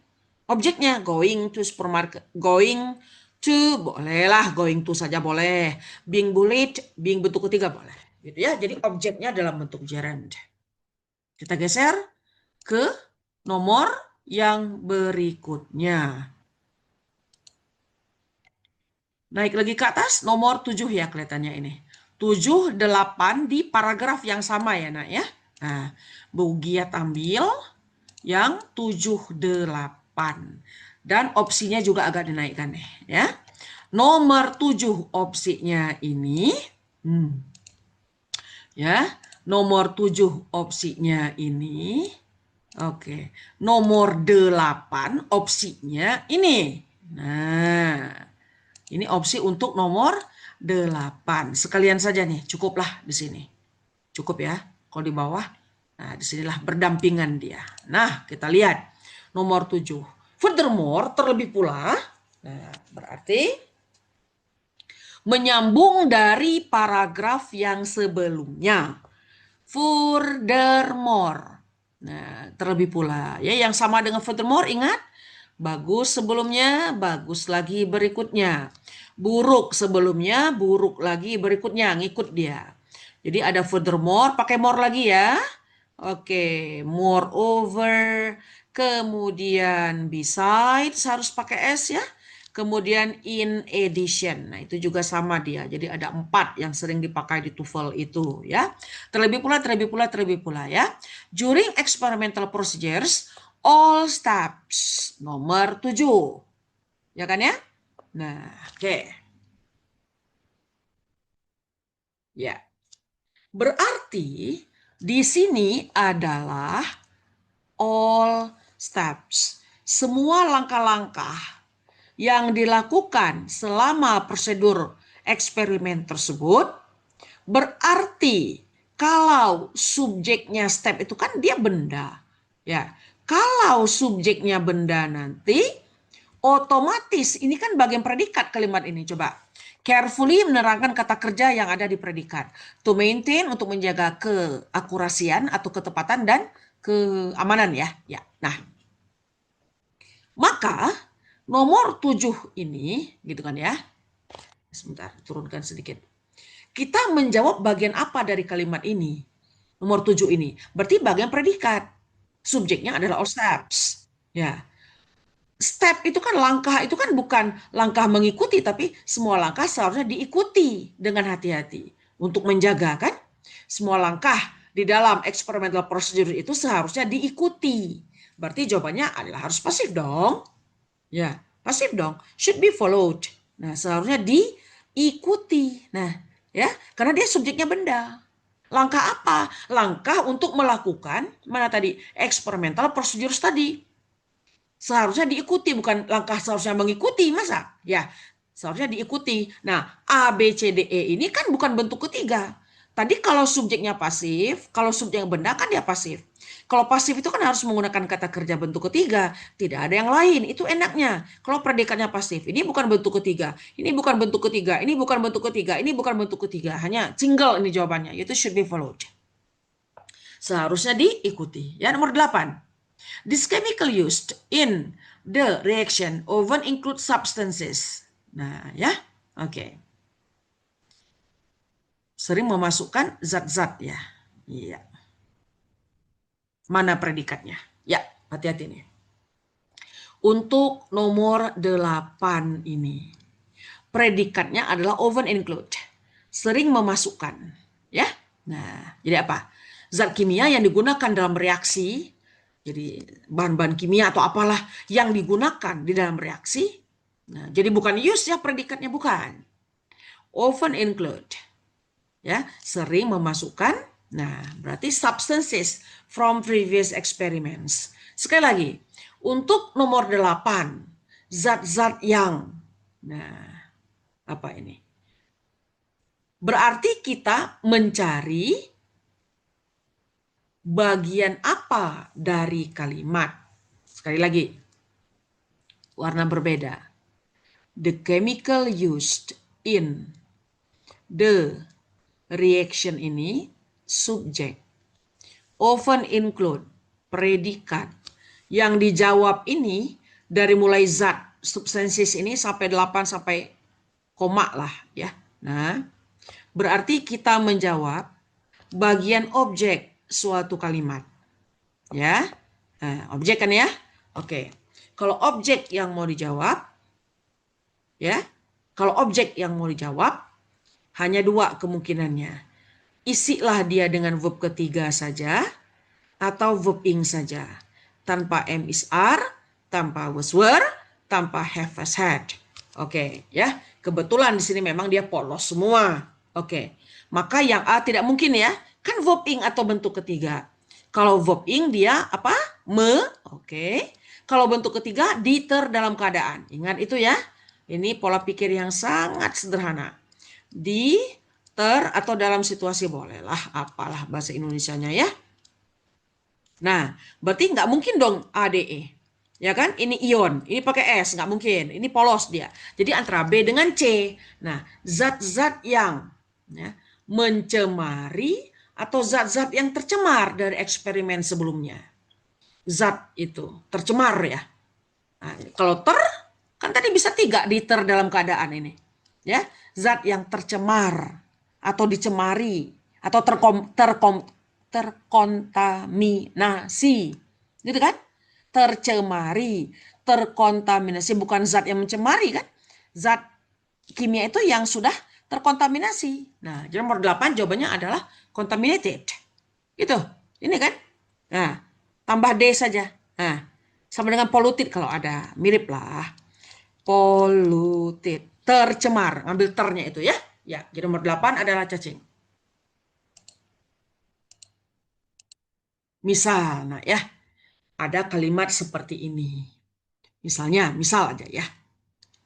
Objeknya going to supermarket, going to, bolehlah going to saja boleh. Being bullied, being bentuk ketiga boleh. Gitu ya. Jadi objeknya dalam bentuk gerund. Kita geser ke nomor yang berikutnya. Naik lagi ke atas, nomor 7 ya kelihatannya ini. 7, 8 di paragraf yang sama ya nak ya. Nah, Bu Giat ambil yang 7, 8. Dan opsinya juga agak dinaikkan nih ya. Nomor 7 opsinya ini. Ya, nomor 7 opsinya ini. Oke, nomor 8 opsinya ini. Nah, ini opsi untuk nomor 8. Sekalian saja nih, cukuplah di sini. Cukup ya, kalau di bawah. Nah, disinilah berdampingan dia. Nah, kita lihat nomor 7. Furthermore, terlebih pula, nah, berarti menyambung dari paragraf yang sebelumnya. Furthermore. Nah, terlebih pula. Ya, yang sama dengan furthermore, ingat? Bagus sebelumnya, bagus lagi berikutnya. Buruk sebelumnya, buruk lagi berikutnya, ngikut dia. Jadi ada furthermore, pakai more lagi ya. Oke, moreover, kemudian besides harus pakai s ya. Kemudian in addition. Nah, itu juga sama dia. Jadi ada 4 yang sering dipakai di TOEFL itu ya. Terlebih pula ya. During experimental procedures, all steps. Nomor 7. Ya kan ya? Nah, oke. Ya. Berarti di sini adalah all steps. Semua langkah-langkah yang dilakukan selama prosedur eksperimen tersebut, berarti kalau subjeknya step itu kan dia benda. Ya, kalau subjeknya benda nanti otomatis ini kan bagian predikat kalimat ini. Coba carefully menerangkan kata kerja yang ada di predikat. To maintain, untuk menjaga keakurasian atau ketepatan dan keamanan ya. Ya. Nah, maka nomor 7 ini gitu kan ya. Sebentar, turunkan sedikit. Kita menjawab bagian apa dari kalimat ini? Nomor 7 ini. Berarti bagian predikat. Subjeknya adalah all steps. Ya. Step itu kan langkah, itu kan bukan langkah mengikuti, tapi semua langkah seharusnya diikuti dengan hati-hati untuk menjaga kan. Semua langkah di dalam experimental procedure itu seharusnya diikuti. Berarti jawabannya adalah harus pasif dong. Ya, pasif dong. Should be followed. Nah, seharusnya diikuti. Nah, ya, karena dia subjeknya benda. Langkah apa? Langkah untuk melakukan mana tadi? Experimental procedure tadi. Seharusnya diikuti, bukan langkah seharusnya mengikuti, masa? Ya, seharusnya diikuti. Nah, A, B, C, D, E ini kan bukan bentuk ketiga. Tadi kalau subjeknya pasif, kalau subjeknya benda kan dia pasif. Kalau pasif itu kan harus menggunakan kata kerja bentuk ketiga. Tidak ada yang lain, itu enaknya. Kalau predikatnya pasif, ini bukan bentuk ketiga. Ini bukan bentuk ketiga, ini bukan bentuk ketiga, ini bukan bentuk ketiga. Hanya single ini jawabannya, yaitu should be followed. Seharusnya diikuti. Ya, nomor 8. This chemical used in the reaction often include substances. Nah, ya. Oke. Sering memasukkan zat-zat ya. Iya. Mana predikatnya? Ya, hati-hati nih. Untuk nomor 8 ini. Predikatnya adalah often include. Sering memasukkan, ya. Nah, jadi apa? Zat kimia yang digunakan dalam reaksi, jadi bahan-bahan kimia atau apalah yang digunakan di dalam reaksi. Nah, jadi bukan use ya predikatnya, bukan. Often include. Ya, sering memasukkan. Nah, berarti substances from previous experiments. Sekali lagi, untuk nomor 8, zat-zat yang. Nah, apa ini? Berarti kita mencari bagian apa dari kalimat. Sekali lagi, warna berbeda. The chemical used in the reaction ini subjek. Often include predikat. Yang dijawab ini dari mulai zat substances ini sampai 8 sampai koma lah ya. Nah, berarti kita menjawab bagian objek suatu kalimat. Ya. Nah, objek kan ya? Oke. Kalau objek yang mau dijawab ya. Kalau objek yang mau dijawab hanya 2 kemungkinannya. Isilah dia dengan verb ketiga saja atau verb ing saja. Tanpa am is are, tanpa was were, tanpa have has had. Oke, ya. Kebetulan di sini memang dia polos semua. Oke. Maka yang A tidak mungkin ya. Kan verb ing atau bentuk ketiga. Kalau verb ing dia apa? Oke. Kalau bentuk ketiga diter dalam keadaan. Ingat itu ya. Ini pola pikir yang sangat sederhana. Ter atau dalam situasi bolehlah apalah bahasa Indonesianya ya. Nah, berarti nggak mungkin dong ADE. Ya kan? Ini ion, ini pakai S, nggak mungkin. Ini polos dia. Jadi antara B dengan C. Nah, zat-zat yang ya, mencemari atau zat-zat yang tercemar dari eksperimen sebelumnya. Zat itu tercemar ya. Nah, kalau kan tadi bisa 3 diter dalam keadaan ini. Ya, zat yang tercemar atau dicemari atau terkontaminasi, gitu kan? tercemari, terkontaminasi. Bukan zat yang mencemari kan? Zat kimia itu yang sudah terkontaminasi. Nah, jadi nomor 8 jawabannya adalah contaminated. Gitu. Ini kan? Nah, tambah D saja. Nah, sama dengan polluted kalau ada. Mirip lah. Polluted. Tercemar. Ambil ternya itu ya. Ya, jadi nomor 8 adalah cacing. Misal, nah ya, ada kalimat seperti ini. Misalnya, misal aja ya.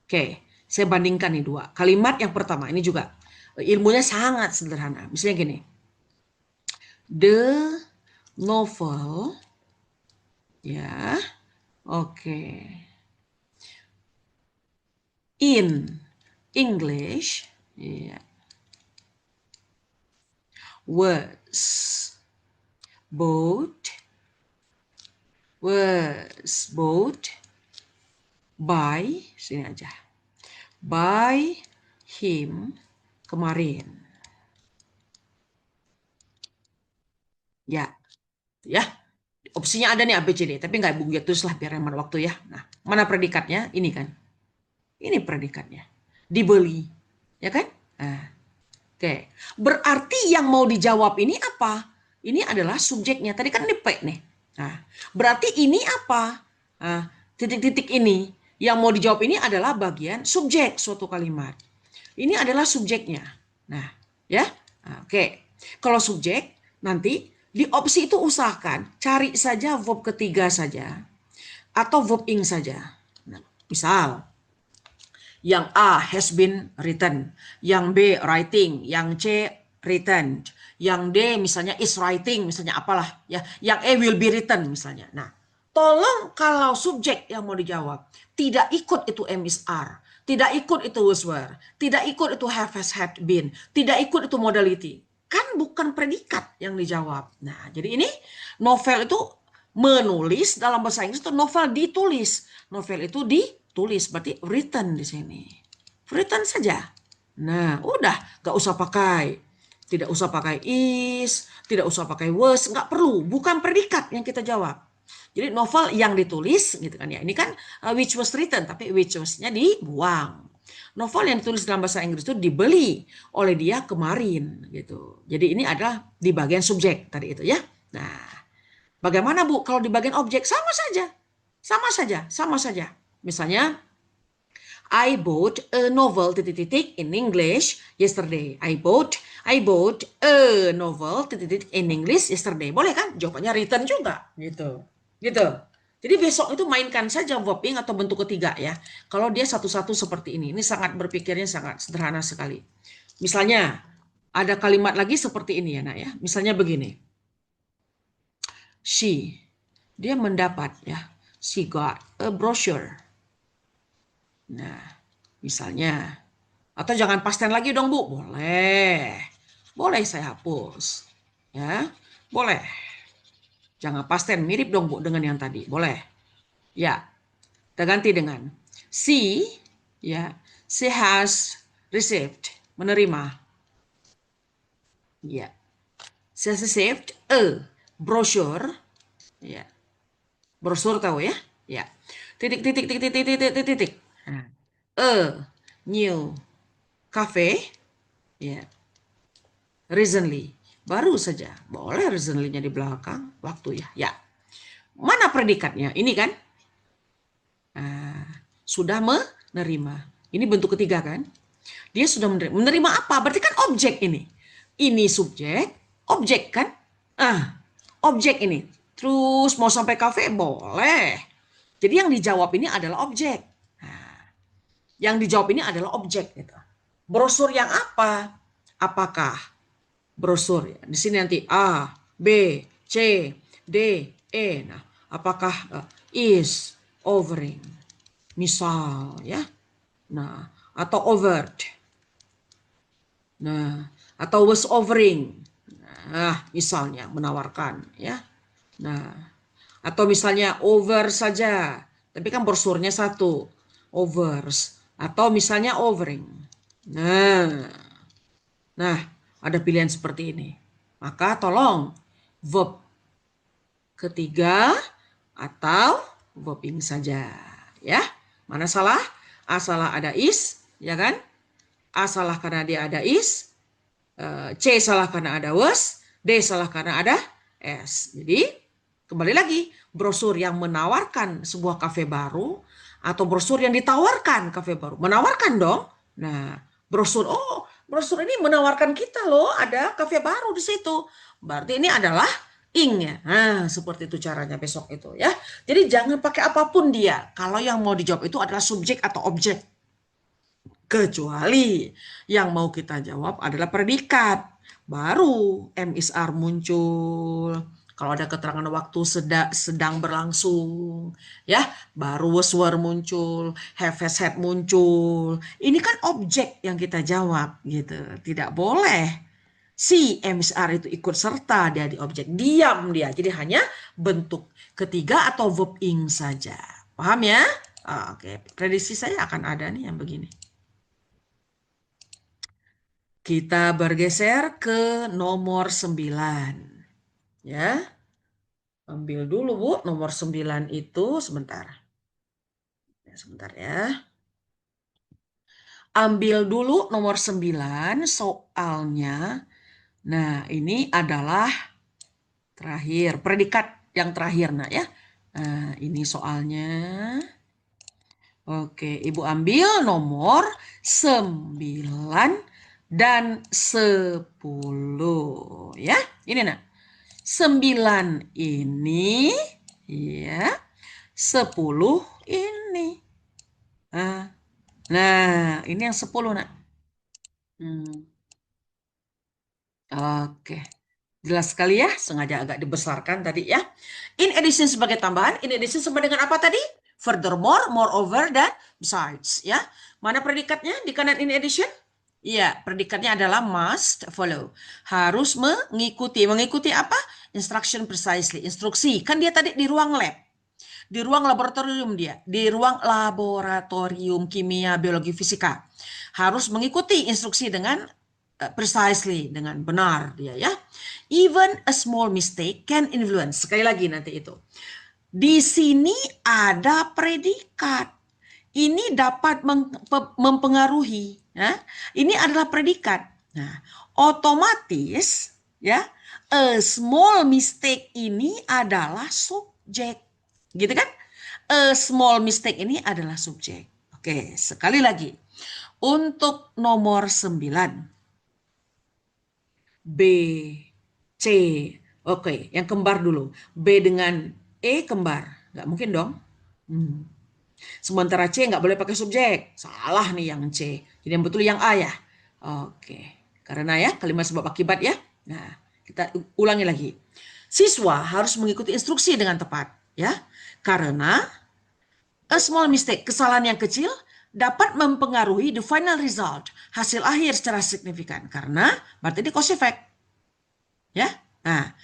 Oke, saya bandingkan nih dua. Kalimat yang pertama, ini juga ilmunya sangat sederhana. Misalnya gini. The novel, ya, oke. In English, ya, was bought by, sini aja, by him kemarin. Ya, ya. Opsinya ada nih A, B, C, D, tapi nggak Bung terus lah biar hemat waktu ya. Nah, mana predikatnya? Ini kan. Ini predikatnya. Dibeli. Ya kan? Nah, oke. Berarti yang mau dijawab ini apa? Ini adalah subjeknya. Tadi kan ini P nih. Nah, berarti ini apa? Nah, titik-titik ini. Yang mau dijawab ini adalah bagian subjek suatu kalimat. Ini adalah subjeknya. Nah, ya. Nah, oke. Kalau subjek, nanti di opsi itu usahakan cari saja verb ketiga saja atau verb ing saja. Nah, misal, yang A has been written, yang B writing, yang C written, yang D misalnya is writing, misalnya apalah ya, yang E will be written misalnya. Nah, tolong kalau subjek yang mau dijawab tidak ikut itu am is are, tidak ikut itu was were, tidak ikut itu have has had been, tidak ikut itu modality. Kan bukan predikat yang dijawab. Nah, jadi ini novel itu menulis, dalam bahasa Inggris itu novel ditulis. Novel itu ditulis, berarti written di sini. Written saja. Nah, udah, gak usah pakai. Tidak usah pakai is, tidak usah pakai was, nggak perlu. Bukan predikat yang kita jawab. Jadi novel yang ditulis, gitu kan ya. Ini kan which was written, tapi which was-nya dibuang. Novel yang ditulis dalam bahasa Inggris itu dibeli oleh dia kemarin, gitu. Jadi ini adalah di bagian subjek tadi itu ya. Nah, bagaimana Bu kalau di bagian objek? Sama saja. Sama saja, sama saja. Misalnya, I bought a novel titik-titik in English yesterday. I bought a novel titik-titik in English yesterday. Boleh kan? Jawabannya written juga, gitu. Gitu. Jadi besok itu mainkan saja verbing atau bentuk ketiga ya. Kalau dia satu-satu seperti ini sangat berpikirnya sangat sederhana sekali. Misalnya ada kalimat lagi seperti ini ya Nak ya. Misalnya begini. Dia mendapat ya. She got a brochure. Nah, misalnya. Atau jangan pasten lagi dong Bu. Boleh. Boleh saya hapus. Ya, boleh. Jangan pasten, mirip dong Bu dengan yang tadi. Boleh. Ya, kita ganti dengan she, ya, she has received, menerima. Ya, she has received a brochure. Ya, brosur tahu ya? Ya, titik titik titik titik titik titik titik. A new cafe. Ya, recently. Baru saja, boleh recently-nya di belakang waktu ya. Ya, mana predikatnya? Ini kan? Sudah menerima. Ini bentuk ketiga kan? Dia sudah menerima. Menerima apa? Berarti kan objek ini. Ini subjek, objek kan? Objek ini. Terus mau sampai kafe? Boleh. Jadi yang dijawab ini adalah objek. Yang dijawab ini adalah objek. Gitu. Brosur yang apa? Apakah brosur? Ya. Di sini nanti A, B, C, D, E. Nah, apakah is, overing. Misal ya. Nah, atau overt. Nah, atau was offering. Nah, misalnya menawarkan ya. Nah, atau misalnya over saja. Tapi kan brosurnya satu. Overs atau misalnya overing. Nah, ada pilihan seperti ini. Maka tolong verb ketiga atau verb ing saja. Ya, mana salah? A salah ada is, ya kan? A salah karena dia ada is, C salah karena ada was, D salah karena ada s. Jadi kembali lagi, brosur yang menawarkan sebuah kafe baru atau brosur yang ditawarkan kafe baru, menawarkan dong. Nah, brosur ini menawarkan kita loh, ada kafe baru di situ. Berarti ini adalah ing ya. Nah, seperti itu caranya besok itu ya. Jadi jangan pakai apapun dia. Kalau yang mau dijawab itu adalah subjek atau objek. Kecuali yang mau kita jawab adalah predikat. Baru am is are muncul. Kalau ada keterangan waktu sedang berlangsung, ya, baru was were muncul, have has had muncul. Ini kan objek yang kita jawab gitu. Tidak boleh si am is are itu ikut serta dia di objek. Diam dia. Jadi hanya bentuk ketiga atau verb ing saja. Paham ya? Oke, prediksi saya akan ada nih yang begini. Kita bergeser ke nomor 9. Ya. Ambil dulu, Bu. Nomor 9 itu sebentar. Sebentar ya. Ambil dulu nomor 9 soalnya. Nah, ini adalah terakhir, predikat yang terakhir, nah ya. Nah, ini soalnya. Oke, Ibu ambil nomor 9 dan 10 ya. Ini nah. 9 ini ya. 10 ini. Nah, ini yang 10 nak. Oke. Jelas sekali ya, sengaja agak dibesarkan tadi ya. In addition sebagai tambahan, in addition sama dengan apa tadi? Furthermore, moreover, dan besides ya. Mana predikatnya di kanan in addition? Iya, predikatnya adalah must follow. Harus mengikuti. Mengikuti apa? Instruction precisely. Instruksi. Kan dia tadi di ruang lab. Di ruang laboratorium dia. Di ruang laboratorium kimia, biologi, fisika. Harus mengikuti instruksi dengan precisely, dengan benar dia ya. Even a small mistake can influence. Sekali lagi nanti itu. Di sini ada predikat. Ini dapat mempengaruhi. Ya. Ini adalah predikat. Nah, otomatis ya, a small mistake ini adalah subjek. Gitu kan? A small mistake ini adalah subjek. Oke, sekali lagi. Untuk nomor 9. B, C. Oke, yang kembar dulu. B dengan E kembar. Nggak mungkin dong. Sementara C nggak boleh pakai subjek. Salah nih yang C. Jadi yang betul yang A ya. Oke. Karena ya kalimat sebab akibat ya. Nah, kita ulangi lagi. Siswa harus mengikuti instruksi dengan tepat. Ya. Karena a small mistake, kesalahan yang kecil, dapat mempengaruhi the final result, hasil akhir secara signifikan. Karena berarti ini cause effect. Ya. Nah,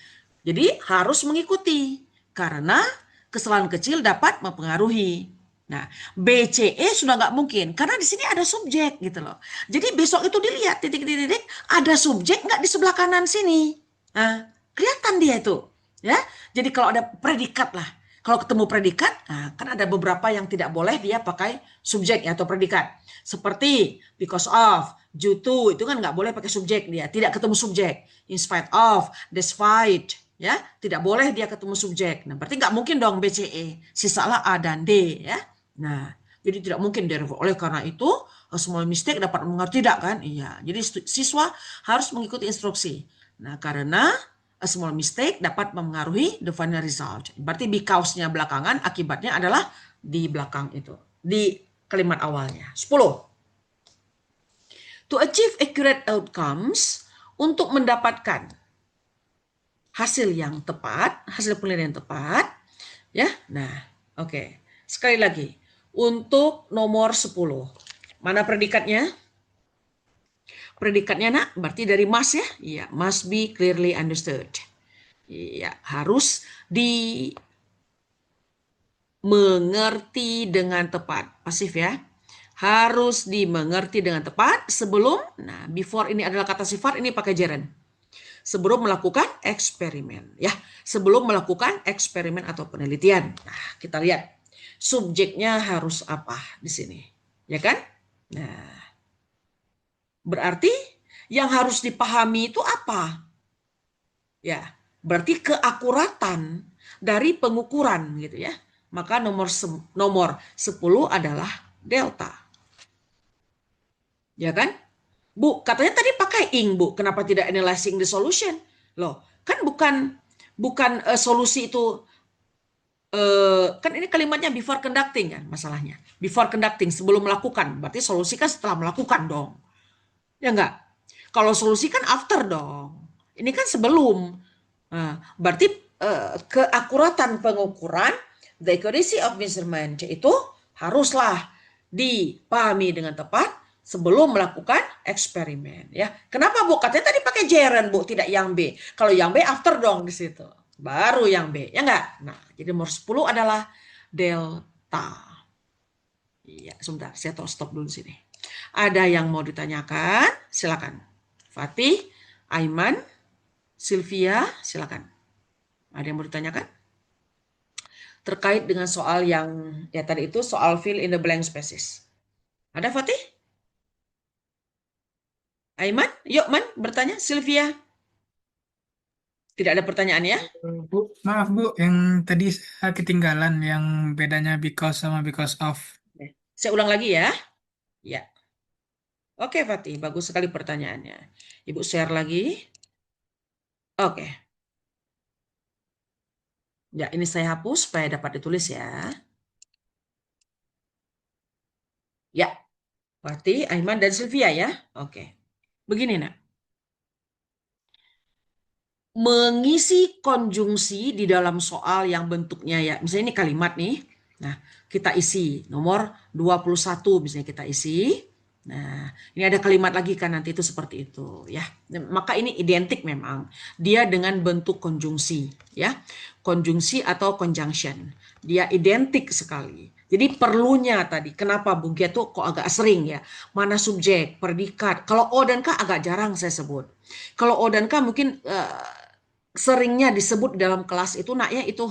jadi harus mengikuti. Karena kesalahan kecil dapat mempengaruhi. Nah, BCE sudah nggak mungkin karena di sini ada subjek gitu loh. Jadi besok itu dilihat titik-titik ada subjek nggak di sebelah kanan sini. Nah, kelihatan dia itu, ya. Jadi kalau ada predikat lah, kalau ketemu predikat, nah, kan ada beberapa yang tidak boleh dia pakai subjek ya, atau predikat. Seperti because of, due to itu kan nggak boleh pakai subjek dia, tidak ketemu subjek. In spite of, despite. Ya, tidak boleh dia ketemu subjek. Nah, berarti nggak mungkin dong BCE. Sisalah A dan D ya. Nah, jadi tidak mungkin therefore. Oleh karena itu, small mistake dapat mengerti tidak kan? Iya. Jadi siswa harus mengikuti instruksi. Nah, karena a small mistake dapat mempengaruhi the final result. Berarti because-nya belakangan, akibatnya adalah di belakang itu. Di kalimat awalnya. 10. To achieve accurate outcomes, untuk mendapatkan hasil yang tepat, hasil penilaian yang tepat, ya. Nah, oke. Sekali lagi, untuk nomor 10. Mana predikatnya? Predikatnya nak, berarti dari must ya? Iya, must be clearly understood. Iya, harus dimengerti dengan tepat. Pasif ya. Harus dimengerti dengan tepat sebelum, nah before ini adalah kata sifat, ini pakai gerund. Sebelum melakukan eksperimen ya, sebelum melakukan eksperimen atau penelitian. Nah, kita lihat subjeknya harus apa di sini, ya kan? Nah, berarti yang harus dipahami itu apa? Ya, berarti keakuratan dari pengukuran gitu ya. Maka nomor 10 adalah delta. Ya kan? Bu, katanya tadi pakai ing, Bu. Kenapa tidak analyzing the solution? Loh, kan bukan solusi itu kan ini kalimatnya before conducting kan masalahnya. Before conducting, sebelum melakukan. Berarti solusi kan setelah melakukan dong. Ya enggak? Kalau solusi kan after dong. Ini kan sebelum. Nah, berarti keakuratan pengukuran, the accuracy of measurement itu haruslah dipahami dengan tepat sebelum melakukan eksperimen. Ya, kenapa Bu? Katanya tadi pakai gerund Bu, tidak yang B. Kalau yang B after dong di situ. Baru yang B, ya enggak? Nah, jadi nomor 10 adalah delta. Iya, sebentar, saya stop dulu sini. Ada yang mau ditanyakan? Silakan. Fatih, Aiman, Sylvia, silakan. Ada yang mau ditanyakan? Terkait dengan soal yang ya tadi itu soal fill in the blank spaces. Ada Fatih? Aiman? Yuk Man, bertanya. Sylvia? Tidak ada pertanyaan ya? Bu, maaf Bu, yang tadi saya ketinggalan yang bedanya because sama because of. Saya ulang lagi ya. Ya. Oke Fatih, bagus sekali pertanyaannya. Ibu share lagi. Oke. Ya, ini saya hapus supaya dapat ditulis ya. Ya, Fatih, Aiman, dan Sylvia ya. Oke. Begini nak. Mengisi konjungsi di dalam soal yang bentuknya ya, misalnya ini kalimat nih. Nah, kita isi nomor 21 misalnya kita isi. Nah, ini ada kalimat lagi kan nanti itu seperti itu ya. Maka ini identik memang dia dengan bentuk konjungsi ya. Konjungsi atau conjunction. Dia identik sekali. Jadi perlunya tadi, kenapa Bung Gia tuh kok agak sering ya. Mana subjek, predikat. Kalau O dan K agak jarang saya sebut. Kalau O dan K mungkin seringnya disebut dalam kelas itu naknya itu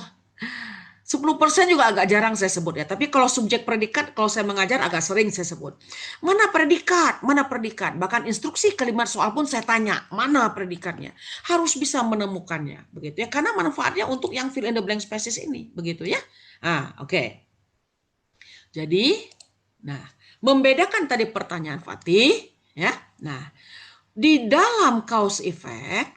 10% juga agak jarang saya sebut ya. Tapi kalau subjek predikat, kalau saya mengajar agak sering saya sebut. Mana predikat? Mana predikat? Bahkan instruksi kalimat soal pun saya tanya, mana predikatnya? Harus bisa menemukannya, begitu ya. Karena manfaatnya untuk yang fill in the blank spaces ini, begitu ya. Oke. Jadi, nah, membedakan tadi pertanyaan Fatih, ya. Nah, di dalam cause effect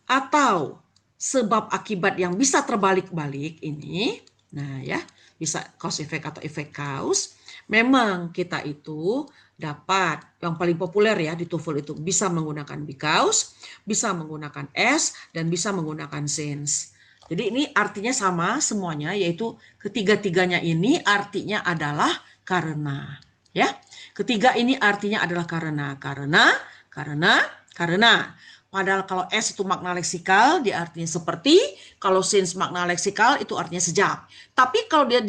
atau sebab akibat yang bisa terbalik-balik ini, nah ya, bisa cause effect atau efek cause, memang kita itu dapat yang paling populer ya di TOEFL itu bisa menggunakan because, bisa menggunakan as, dan bisa menggunakan since. Jadi ini artinya sama semuanya, yaitu ketiga-tiganya ini artinya adalah karena. Ya, ketiga ini artinya adalah karena. Padahal kalau S itu makna leksikal, dia artinya seperti. Kalau since makna leksikal, itu artinya sejak. Tapi kalau dia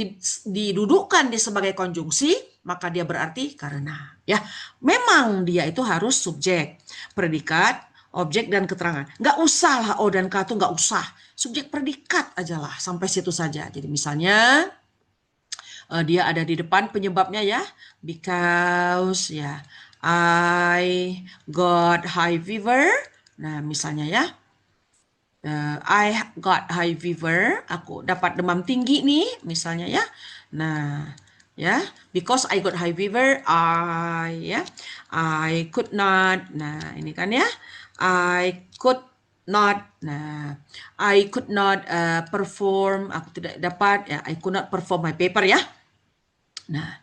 didudukkan dia sebagai konjungsi, maka dia berarti karena. Ya, memang dia itu harus subjek, predikat, objek, dan keterangan. Nggak usah lah O dan K itu nggak usah. Subjek predikat aja lah, sampai situ saja. Jadi misalnya, dia ada di depan penyebabnya ya. Because ya, I got high fever. Nah, misalnya ya, I got high fever, aku dapat demam tinggi nih, misalnya ya. Nah, ya, because I got high fever, I could not. Nah, ini kan ya, I could not. Nah, I could not perform, aku tidak dapat ya, I could not perform my paper ya. Nah,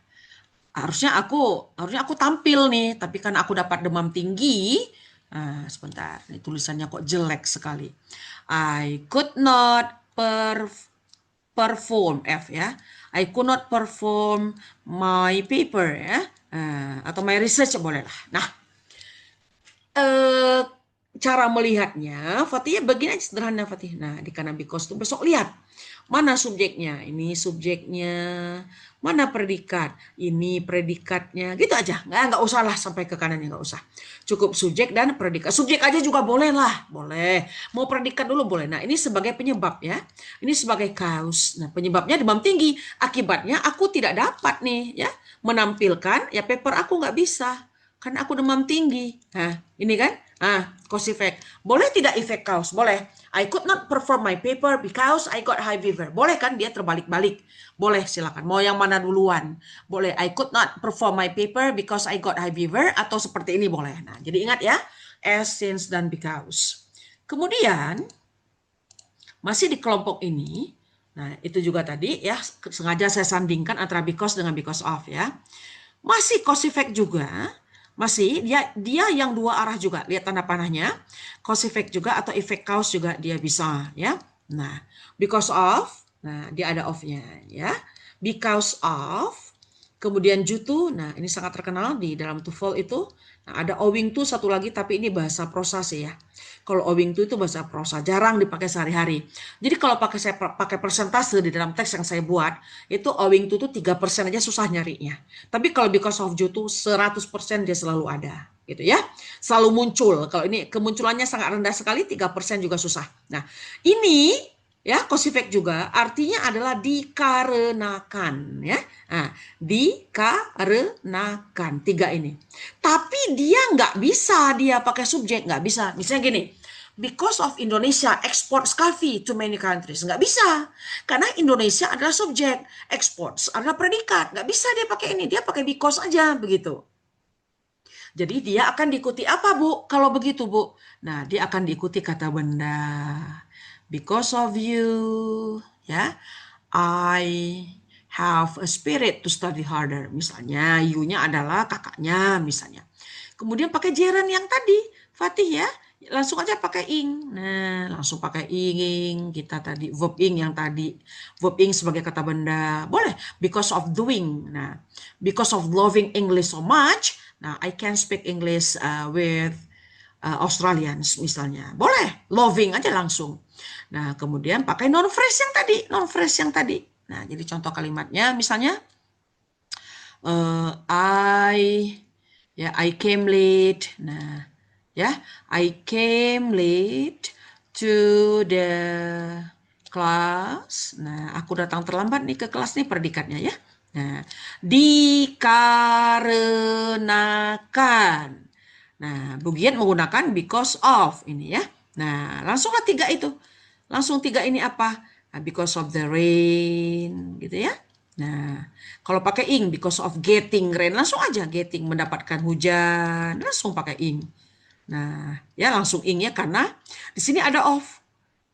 harusnya aku tampil nih, tapi kan aku dapat demam tinggi. Sebentar, ini tulisannya kok jelek sekali. I could not perform F ya. I could not perform my paper ya. Atau my research boleh lah. Nah, cara melihatnya, Fatih, ya begini aja sederhana, Fatih. Nah, di kanan because itu besok lihat mana subjeknya, ini subjeknya, mana predikat, ini predikatnya, gitu aja. Nggak usah lah sampai ke kanannya, nggak usah. Cukup subjek dan predikat. Subjek aja juga boleh lah, boleh. Mau predikat dulu boleh. Nah, ini sebagai penyebab ya. Ini sebagai cause. Nah, penyebabnya demam tinggi. Akibatnya aku tidak dapat nih ya menampilkan ya paper aku nggak bisa. Kan aku demam tinggi. Nah, ini kan? Cause effect. Boleh tidak effect cause? Boleh. I could not perform my paper because I got high fever. Boleh kan dia terbalik-balik? Boleh, silakan. Mau yang mana duluan? Boleh. I could not perform my paper because I got high fever atau seperti ini boleh. Nah, jadi ingat ya, as, since, dan because. Kemudian masih di kelompok ini, nah itu juga tadi ya sengaja saya sandingkan antara because dengan because of ya. Masih cause effect juga, masih dia yang dua arah juga. Lihat tanda panahnya, cause effect juga atau effect cause juga dia bisa ya. Nah, because of, nah dia ada of-nya ya. Because of, kemudian due to, nah ini sangat terkenal di dalam TOEFL itu. Nah, ada owing to satu lagi tapi ini bahasa prosa sih ya. Kalau owing to itu bahasa prosa, jarang dipakai sehari-hari. Jadi kalau saya pakai persentase di dalam teks yang saya buat, itu owing to itu 3% aja susah nyarinya. Tapi kalau because of due to 100% dia selalu ada, gitu ya. Selalu muncul. Kalau ini kemunculannya sangat rendah sekali, 3% juga susah. Nah, ini ya cause effect juga artinya adalah dikarenakan ya. Nah, dikarenakan 3 ini. Tapi dia nggak bisa dia pakai subjek, nggak bisa. Misalnya gini, because of Indonesia exports coffee to many countries. Nggak bisa. Karena Indonesia adalah subjek, exports adalah predikat. Nggak bisa dia pakai ini, dia pakai because aja begitu. Jadi dia akan diikuti apa, Bu? Kalau begitu, Bu. Nah, dia akan diikuti kata benda. Because of you, ya. I have a spirit to study harder. Misalnya, you-nya adalah kakaknya, misalnya. Kemudian pakai gerund yang tadi, Fatih ya. Langsung aja pakai ing. Nah, langsung pakai ing kita tadi, verb ing yang tadi. Verb ing sebagai kata benda. Boleh, because of doing. Nah, because of loving English so much, nah I can speak English with Australians misalnya. Boleh, loving aja langsung. Nah, kemudian pakai non phrase yang tadi, non phrase yang tadi. Nah, jadi contoh kalimatnya misalnya I came late. Nah, ya, I came late to the class. Nah, aku datang terlambat nih ke kelas nih predikatnya ya. Nah, dikarenakan. Nah, Bugiat menggunakan because of ini ya. Nah, langsunglah 3 itu. Langsung 3 ini apa? Because of the rain, gitu ya. Nah, kalau pakai ing, because of getting rain, langsung aja getting, mendapatkan hujan, langsung pakai ing. Nah, ya langsung ing ya, karena di sini ada of.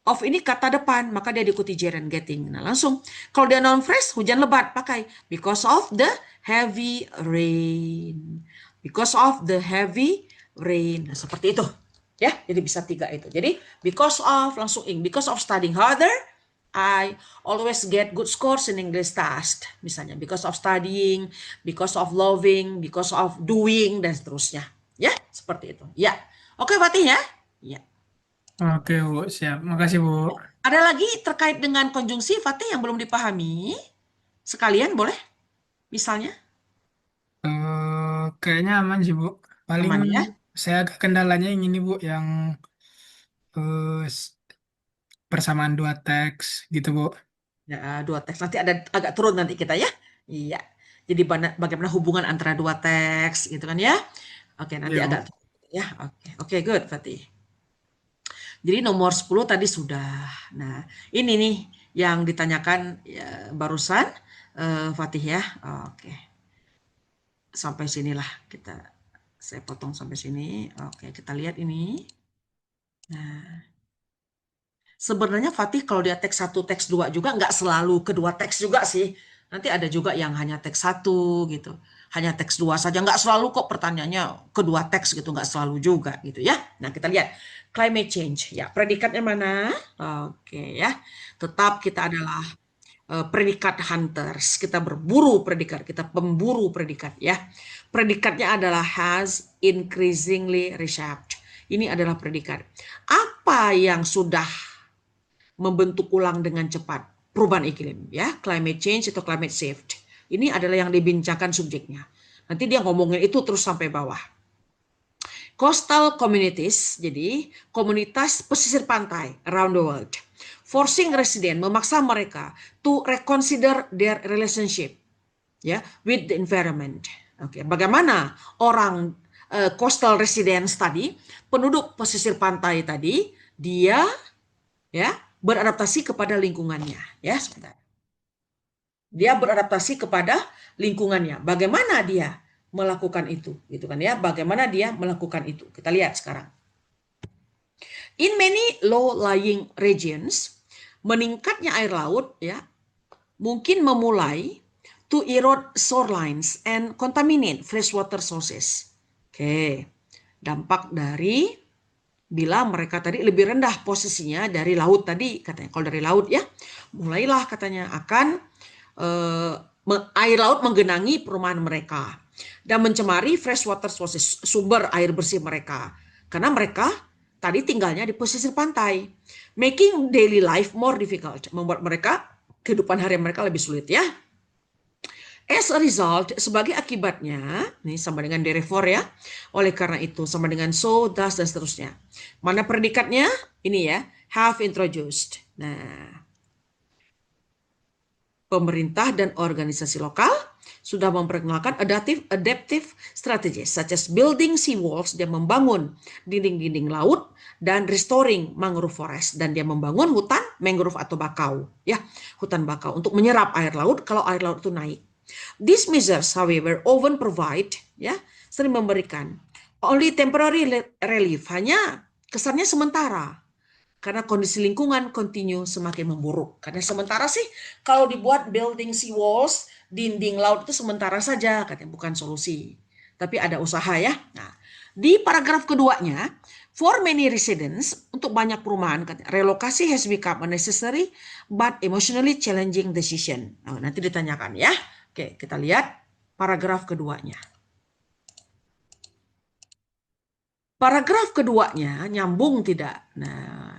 Of ini kata depan, maka dia diikuti gerund getting. Nah, langsung. Kalau dia non phrase, hujan lebat, pakai because of the heavy rain. Because of the heavy rain. Nah, seperti itu. Ya, jadi bisa 3 itu. Jadi, because of, langsung ing. Because of studying harder, I always get good scores in English test. Misalnya, because of studying, because of loving, because of doing, dan seterusnya. Ya, seperti itu. Ya. Oke, Fatih ya? Ya. Oke, Bu. Siap. Makasih, Bu. Ada lagi terkait dengan konjungsi, Fatih, yang belum dipahami? Sekalian boleh? Misalnya? Kayaknya aman sih, Bu. Paling Aman ya? saya agak kendalanya yang ini, Bu, yang persamaan dua teks gitu, Bu. Ya, 2 teks. Nanti ada agak turun nanti kita ya. Iya. Jadi bagaimana hubungan antara 2 teks gitu kan ya. Oke, nanti Iya, Bu. agak ya. Oke. Oke, good, Fatih. Jadi nomor 10 tadi sudah. Nah, ini nih yang ditanyakan ya, barusan Fatih ya. Oke. Sampai sinilah saya potong sampai sini. Oke, kita lihat ini. Nah, sebenarnya Fatih kalau dia teks 1, teks 2 juga nggak selalu kedua teks juga sih. Nanti ada juga yang hanya teks 1 gitu. Hanya teks 2 saja. Nggak selalu kok pertanyaannya kedua teks gitu. Nggak selalu juga gitu ya. Nah kita lihat. Climate change. Ya predikatnya mana? Oke ya. Tetap kita adalah predikat hunters. Kita berburu predikat. Kita pemburu predikat ya. Predikatnya adalah has increasingly reshaped. Ini adalah predikat. Apa yang sudah membentuk ulang dengan cepat perubahan iklim, ya, climate change atau climate shift. Ini adalah yang dibincangkan subjeknya. Nanti dia ngomongin itu terus sampai bawah. Coastal communities, jadi komunitas pesisir pantai around the world, forcing resident, memaksa mereka to reconsider their relationship, ya, with the environment. Oke, bagaimana orang coastal residents tadi, penduduk pesisir pantai tadi, dia ya beradaptasi kepada lingkungannya, ya, sebentar. Dia beradaptasi kepada lingkungannya. Bagaimana dia melakukan itu, gitu kan ya? Bagaimana dia melakukan itu? Kita lihat sekarang. In many low-lying regions, meningkatnya air laut ya mungkin memulai to erode shorelines and contaminate freshwater sources. Oke, dampak dari bila mereka tadi lebih rendah posisinya dari laut tadi, katanya. Kalau dari laut ya, mulailah katanya akan air laut menggenangi perumahan mereka dan mencemari freshwater sources, sumber air bersih mereka. Karena mereka tadi tinggalnya di pesisir pantai, making daily life more difficult, membuat mereka kehidupan harian mereka lebih sulit ya. As a result, sebagai akibatnya, ini sama dengan therefore ya, oleh karena itu, sama dengan so, thus, dan seterusnya. Mana predikatnya? Ini ya, have introduced. Nah, pemerintah dan organisasi lokal sudah memperkenalkan adaptive strategies, such as building sea walls, dia membangun dinding-dinding laut, dan restoring mangrove forest, dan dia membangun hutan mangrove atau bakau, ya, hutan bakau untuk menyerap air laut kalau air laut itu naik. These measures, however, often provide, ya, sering memberikan only temporary relief, hanya kesannya sementara, karena kondisi lingkungan continue semakin memburuk. Karena sementara sih, kalau dibuat building sea walls, dinding laut itu sementara saja, katanya, bukan solusi. Tapi ada usaha ya. Nah, di paragraf keduanya, for many residents, untuk banyak perumahan, katanya, relokasi has become a necessary but emotionally challenging decision. Nah, nanti ditanyakan ya. Oke, kita lihat paragraf keduanya. Paragraf keduanya nyambung tidak? Nah,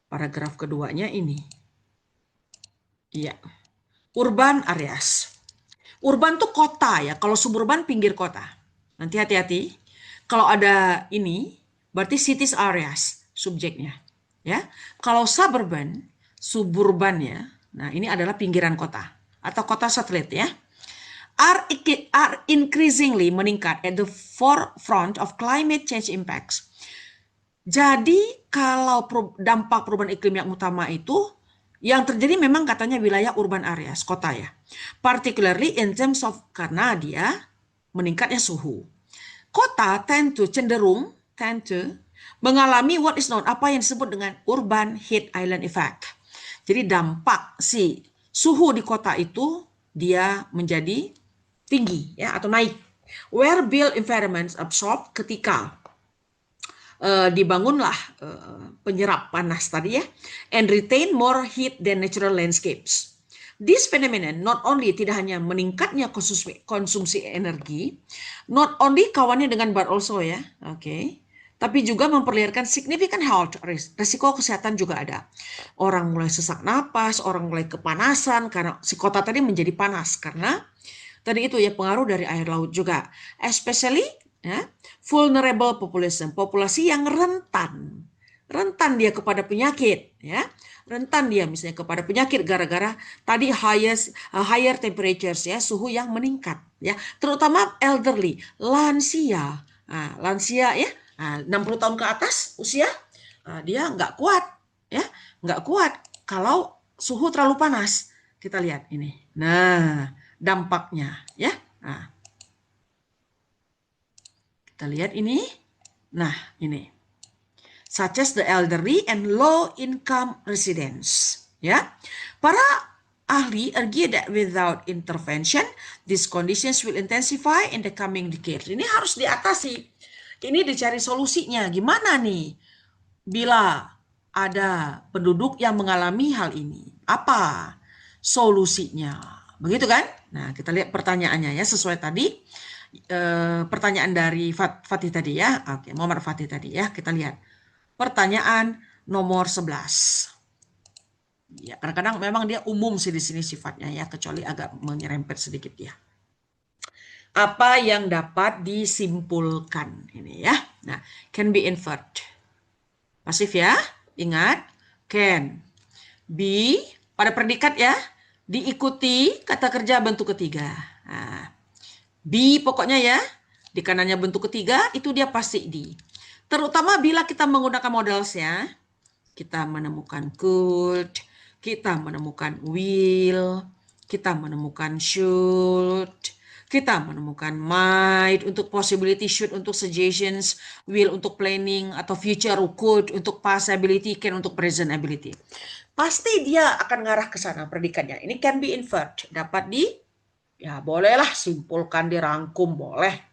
paragraf keduanya ini. Iya. Urban areas. Urban tuh kota ya. Kalau suburban pinggir kota. Nanti hati-hati. Kalau ada ini, berarti cities areas subjeknya. Ya. Kalau suburban ya. Nah, ini adalah pinggiran kota atau kota satelit ya. Are increasingly meningkat at the forefront of climate change impacts. Jadi kalau dampak perubahan iklim yang utama itu yang terjadi memang katanya wilayah urban areas, kota ya. Particularly in terms of, karena dia meningkatnya suhu. Kota cenderung mengalami what is known, apa yang disebut dengan urban heat island effect. Jadi dampak si suhu di kota itu dia menjadi tinggi ya atau naik. Where built environments absorb, ketika dibangunlah penyerap panas tadi ya, and retain more heat than natural landscapes. This phenomenon not only tidak hanya meningkatnya konsumsi energi, not only kawannya dengan but also ya, oke, tapi juga memperlihatkan significant health risk, risiko kesehatan juga ada. Orang mulai sesak napas, orang mulai kepanasan karena si kota tadi menjadi panas karena tadi itu ya pengaruh dari air laut juga, especially ya, vulnerable population, populasi yang rentan dia kepada penyakit ya, rentan dia misalnya kepada penyakit gara-gara tadi higher temperatures ya, suhu yang meningkat ya, terutama elderly, lansia. Nah, lansia ya, 60 tahun ke atas usia, dia nggak kuat ya, nggak kuat kalau suhu terlalu panas. Kita lihat ini. Nah, dampaknya ya. Nah, kita lihat ini. Nah, ini. Such as the elderly and low income residents. Ya. Para ahli argue that without intervention, these conditions will intensify in the coming decades. Ini harus diatasi. Ini dicari solusinya. Gimana nih bila ada penduduk yang mengalami hal ini? Apa solusinya? Begitu kan? Nah, kita lihat pertanyaannya ya, sesuai tadi pertanyaan dari Fatih tadi ya. Oke, Muhammad Fatih tadi ya. Kita lihat pertanyaan nomor 11. Ya, kadang-kadang memang dia umum sih di sini sifatnya ya, kecuali agak menyerempet sedikit ya. Apa yang dapat disimpulkan ini ya. Nah, can be inferred. Pasif ya, ingat, can be pada predikat ya, diikuti kata kerja bentuk ketiga. Nah, be pokoknya ya, di kanannya bentuk ketiga itu dia pasti di. Terutama bila kita menggunakan modelsnya, kita menemukan could, kita menemukan will, kita menemukan should, kita menemukan might untuk possibility, should untuk suggestions, will untuk planning, atau future could untuk past ability, can untuk present ability. Pasti dia akan ngarah ke sana predikatnya. Ini can be inferred, dapat ya bolehlah simpulkan, dirangkum, boleh.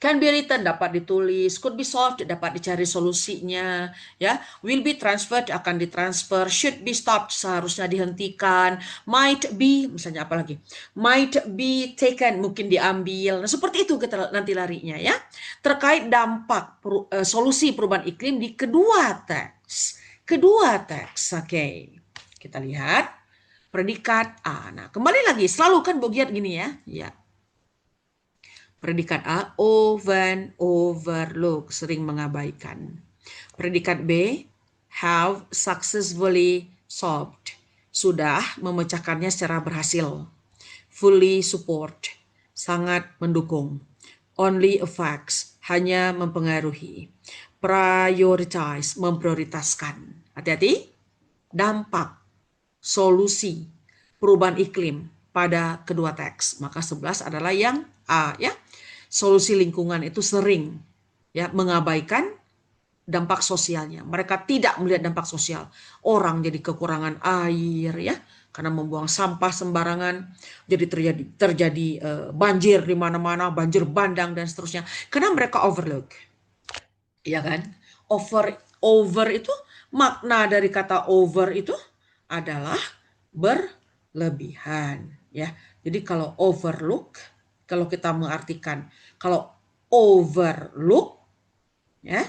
Can be written, dapat ditulis. Could be solved, dapat dicari solusinya. Ya, will be transferred, akan ditransfer. Should be stopped, seharusnya dihentikan. Might be, misalnya apa lagi? Might be taken, mungkin diambil. Nah, seperti itu kita nanti larinya ya. Terkait dampak solusi perubahan iklim di kedua teks. Oke. Kita lihat predikat A. Nah, kembali lagi, selalu kan Bogiat gini ya. Ya. Predikat A, often overlook, sering mengabaikan. Predikat B, have successfully solved, sudah memecahkannya secara berhasil. Fully support, sangat mendukung. Only affects, hanya mempengaruhi. Prioritize, memprioritaskan. Hati-hati, dampak, solusi, perubahan iklim pada kedua teks. Maka 11 adalah yang A ya. Solusi lingkungan itu sering ya mengabaikan dampak sosialnya. Mereka tidak melihat dampak sosial. Orang jadi kekurangan air ya karena membuang sampah sembarangan. Jadi terjadi banjir di mana-mana, banjir bandang dan seterusnya. Karena mereka overlook. Ya kan? Over itu, makna dari kata over itu adalah berlebihan ya. Jadi kalau overlook, kalau kita mengartikan kalau overlook ya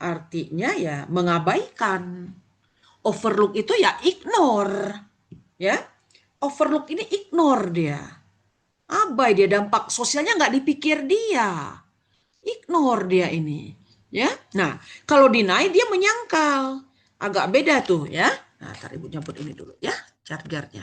artinya ya mengabaikan. Overlook itu ya ignore ya. Overlook ini ignore dia. Abai dia, dampak sosialnya nggak dipikir dia. Ignore dia ini ya. Nah, kalau deny dia menyangkal. Agak beda tuh ya. Nah, ntar Ibu nyebut ini dulu ya, chargernya.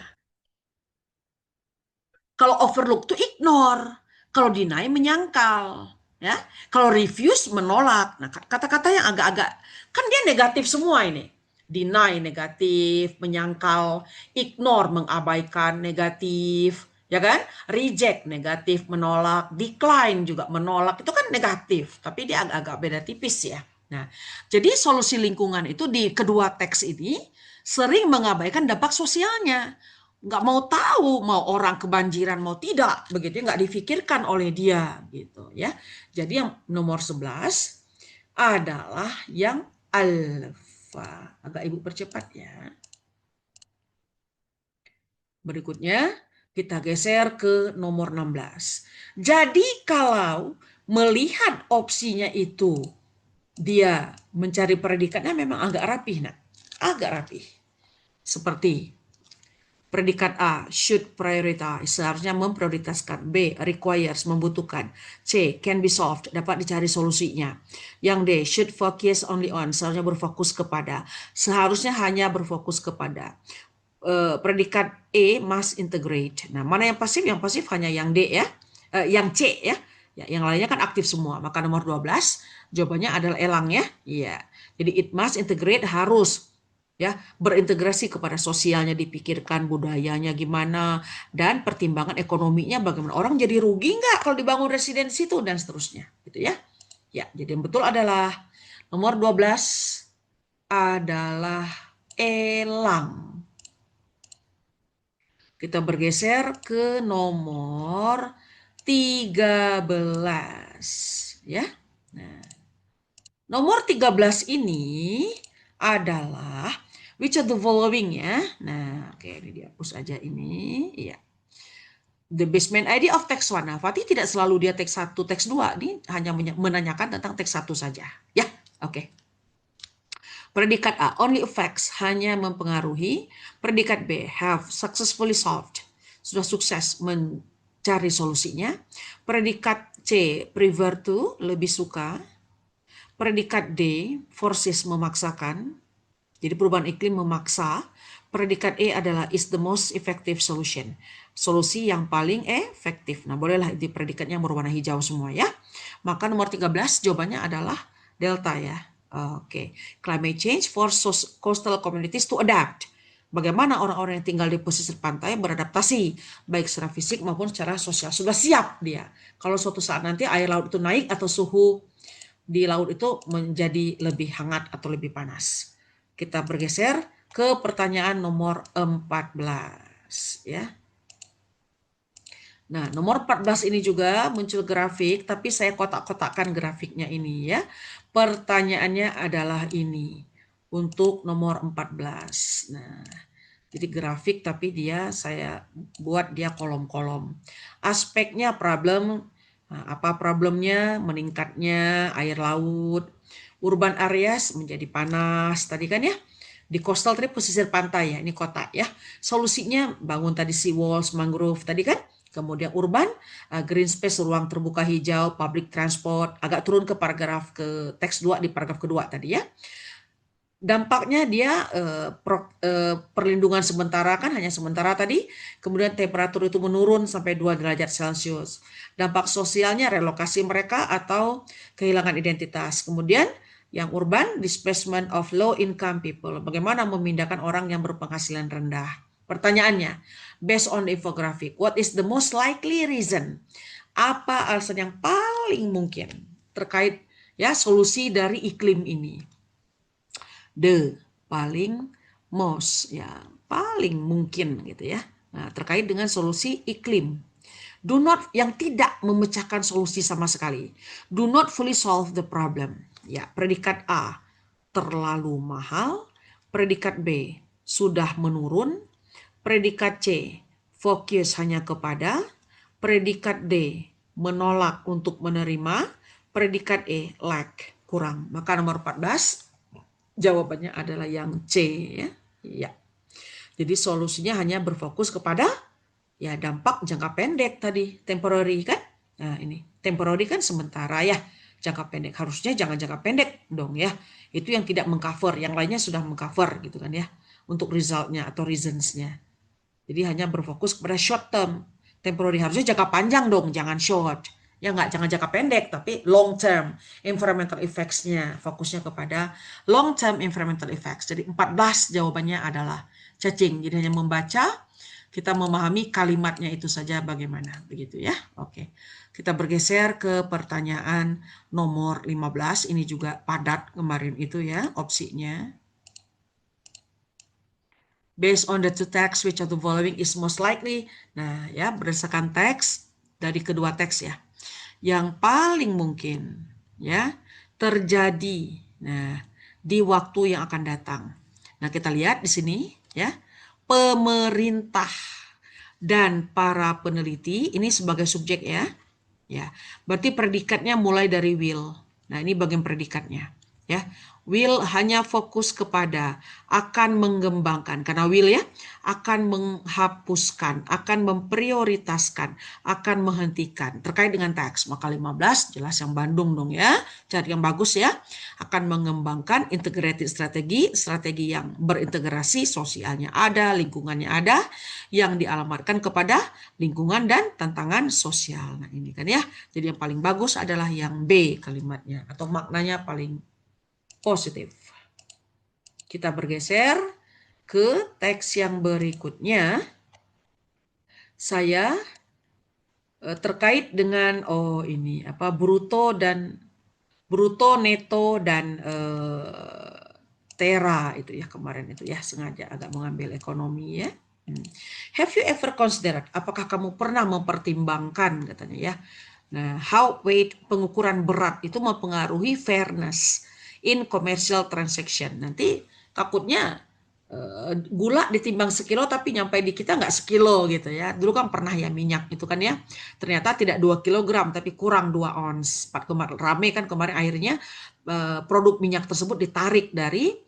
Kalau overlook tuh ignore. Kalau deny menyangkal. Ya. Kalau refuse menolak. Nah, kata-kata yang agak-agak kan dia negatif semua ini. Deny negatif, menyangkal, ignore mengabaikan negatif, ya kan? Reject negatif, menolak, decline juga menolak. Itu kan negatif, tapi dia agak-agak beda tipis ya. Nah, jadi solusi lingkungan itu di kedua teks ini sering mengabaikan dampak sosialnya. Nggak mau tahu mau orang kebanjiran mau tidak, begitu nggak difikirkan oleh dia gitu ya. Jadi yang nomor 11 adalah yang alfa. Agak Ibu percepat ya. Berikutnya kita geser ke nomor 16. Jadi kalau melihat opsinya itu dia mencari predikatnya memang agak rapih, nak. Agak rapih. Seperti predikat A, should prioritize, seharusnya memprioritaskan. B, requires, membutuhkan. C, can be solved, dapat dicari solusinya. Yang D, should focus only on, seharusnya berfokus kepada. Seharusnya hanya berfokus kepada. Predikat E, must integrate. Nah, mana yang pasif? Yang pasif hanya yang D ya. Yang C ya. Yang lainnya kan aktif semua. Maka nomor 12 jawabannya adalah elang ya. Iya. Jadi it must integrate, harus ya berintegrasi kepada sosialnya, dipikirkan budayanya gimana dan pertimbangan ekonominya bagaimana, orang jadi rugi nggak kalau dibangun residensi itu dan seterusnya gitu ya. Ya, jadi yang betul adalah nomor 12 adalah elang. Kita bergeser ke nomor 13 ya. Nah, nomor 13 ini adalah which of the following ya. Nah, oke, ini dihapus aja ini. Iya. The basement idea of text 1. Nah, Fatih tidak selalu dia teks 1, teks 2. Ini hanya menanyakan tentang teks 1 saja. Ya, oke. Predikat A, only affects, hanya mempengaruhi. Predikat B, have successfully solved, sudah sukses mencari solusinya. Predikat C, prefer to, lebih suka. Predikat D, forces, memaksakan. Jadi perubahan iklim memaksa. Predikat E adalah is the most effective solution. Solusi yang paling efektif. Nah, bolehlah di predikatnya berwarna hijau semua ya. Maka nomor 13 jawabannya adalah delta ya. Oke. Climate change forces coastal communities to adapt. Bagaimana orang-orang yang tinggal di pesisir pantai beradaptasi, baik secara fisik maupun secara sosial. Sudah siap dia. Kalau suatu saat nanti air laut itu naik atau suhu di laut itu menjadi lebih hangat atau lebih panas. Kita bergeser ke pertanyaan nomor 14 ya. Nah, nomor 14 ini juga muncul grafik, tapi saya kotak-kotakkan grafiknya ini ya. Pertanyaannya adalah ini untuk nomor 14. Nah, jadi grafik tapi saya buat dia kolom-kolom. Aspeknya problem, apa problemnya? Meningkatnya air laut, urban areas menjadi panas tadi kan ya. Di coastal tadi pesisir pantai ya, ini kota ya. Solusinya bangun tadi sea walls, mangrove tadi kan. Kemudian urban, green space, ruang terbuka hijau, public transport. Agak turun ke teks 2 di paragraf kedua tadi ya. Dampaknya dia perlindungan sementara kan, hanya sementara tadi. Kemudian temperatur itu menurun sampai 2 derajat Celcius. Dampak sosialnya relokasi mereka atau kehilangan identitas. Kemudian yang urban, displacement of low income people. Bagaimana memindahkan orang yang berpenghasilan rendah. Pertanyaannya, based on the infographic, what is the most likely reason? Apa alasan yang paling mungkin terkait ya solusi dari iklim ini? The paling most ya paling mungkin gitu ya. Nah, terkait dengan solusi iklim. Do not yang tidak memecahkan solusi sama sekali. Do not fully solve the problem. Ya, predikat A terlalu mahal, predikat B sudah menurun, predikat C fokus hanya kepada, predikat D menolak untuk menerima, predikat E lack kurang. Maka nomor 14 jawabannya adalah yang C ya. Ya. Jadi solusinya hanya berfokus kepada ya dampak jangka pendek tadi, temporary kan? Nah, ini temporary kan sementara ya. Jangka pendek harusnya jangan jangka pendek dong ya. Itu yang tidak mengcover, yang lainnya sudah mengcover gitu kan ya. Untuk resultnya atau reasons-nya. Jadi hanya berfokus kepada short term. Temporary harusnya jangka panjang dong, jangan short. Ya enggak, jangan jangka pendek, tapi long term environmental effects-nya. Fokusnya kepada long term environmental effects. Jadi 14 jawabannya adalah cacing. Jadi hanya membaca, kita memahami kalimatnya itu saja bagaimana. Begitu ya. Oke. Kita bergeser ke pertanyaan nomor 15. Ini juga padat kemarin itu ya, opsinya. Based on the two text, which of the following is most likely? Nah, ya berdasarkan teks dari kedua teks ya, yang paling mungkin ya terjadi. Nah, di waktu yang akan datang. Nah, kita lihat di sini ya, pemerintah dan para peneliti ini sebagai subjek ya. Ya, berarti predikatnya mulai dari will. Nah, ini bagian predikatnya ya. Will hanya fokus kepada akan mengembangkan, karena will ya akan menghapuskan, akan memprioritaskan, akan menghentikan terkait dengan teks. Maka 15 jelas yang Bandung dong ya, cari yang bagus ya. Akan mengembangkan integrated strategi yang berintegrasi, sosialnya ada, lingkungannya ada, yang dialamatkan kepada lingkungan dan tantangan sosial. Nah, ini kan ya. Jadi yang paling bagus adalah yang B kalimatnya atau maknanya paling positif. Kita bergeser ke teks yang berikutnya. Saya terkait dengan ini apa bruto, neto dan tera itu ya kemarin itu ya, sengaja agak mengambil ekonomi ya. Have you ever considered, apakah kamu pernah mempertimbangkan katanya ya. Nah, how weight, pengukuran berat itu mempengaruhi fairness in commercial transaction. Nanti takutnya gula ditimbang sekilo tapi nyampe di kita nggak sekilo gitu ya. Dulu kan pernah ya minyak itu kan ya. Ternyata tidak 2 kilogram tapi kurang 2 ons. Rame kan kemarin akhirnya produk minyak tersebut ditarik dari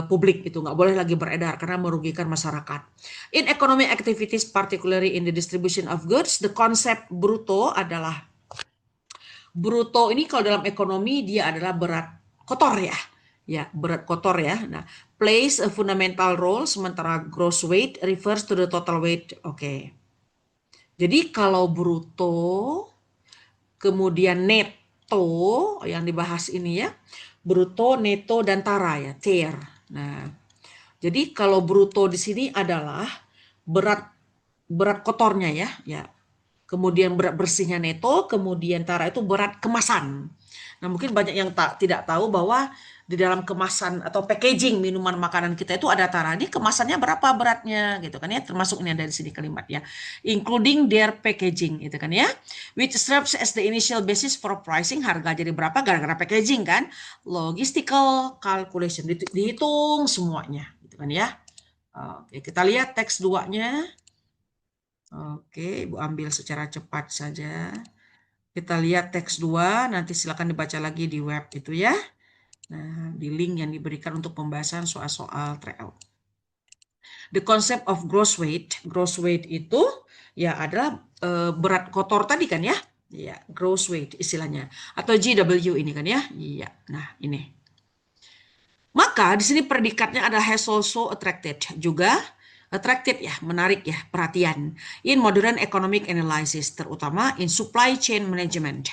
publik, itu nggak boleh lagi beredar karena merugikan masyarakat. In economic activities, particularly in the distribution of goods, the concept bruto adalah bruto ini kalau dalam ekonomi dia adalah berat kotor ya. Ya, berat kotor ya. Nah, plays a fundamental role, sementara gross weight refers to the total weight. Oke. Jadi kalau bruto, kemudian neto yang dibahas ini ya, bruto, neto, dan tara ya, TER. Nah, jadi kalau bruto di sini adalah berat kotornya ya, ya. Kemudian berat bersihnya neto, kemudian tara itu berat kemasan. Nah, mungkin banyak yang tidak tahu bahwa di dalam kemasan atau packaging minuman makanan kita itu ada tara. Ini kemasannya berapa beratnya gitu kan ya, termasuk ini ada di sini kalimatnya. Including their packaging gitu kan ya. Which serves as the initial basis for pricing, harga jadi berapa gara-gara packaging kan. Logistical calculation, dihitung semuanya gitu kan ya. Oke, kita lihat teks 2-nya. Oke, Ibu ambil secara cepat saja. Kita lihat teks 2, nanti silakan dibaca lagi di web itu ya. Nah, di link yang diberikan untuk pembahasan soal-soal tryout. The concept of gross weight itu ya adalah berat kotor tadi kan ya. Ya, gross weight istilahnya. Atau GW ini kan ya. Iya. Nah, ini. Maka di sini predikatnya adalah has also attracted, juga attracted ya, menarik ya, perhatian in modern economic analysis, terutama in supply chain management.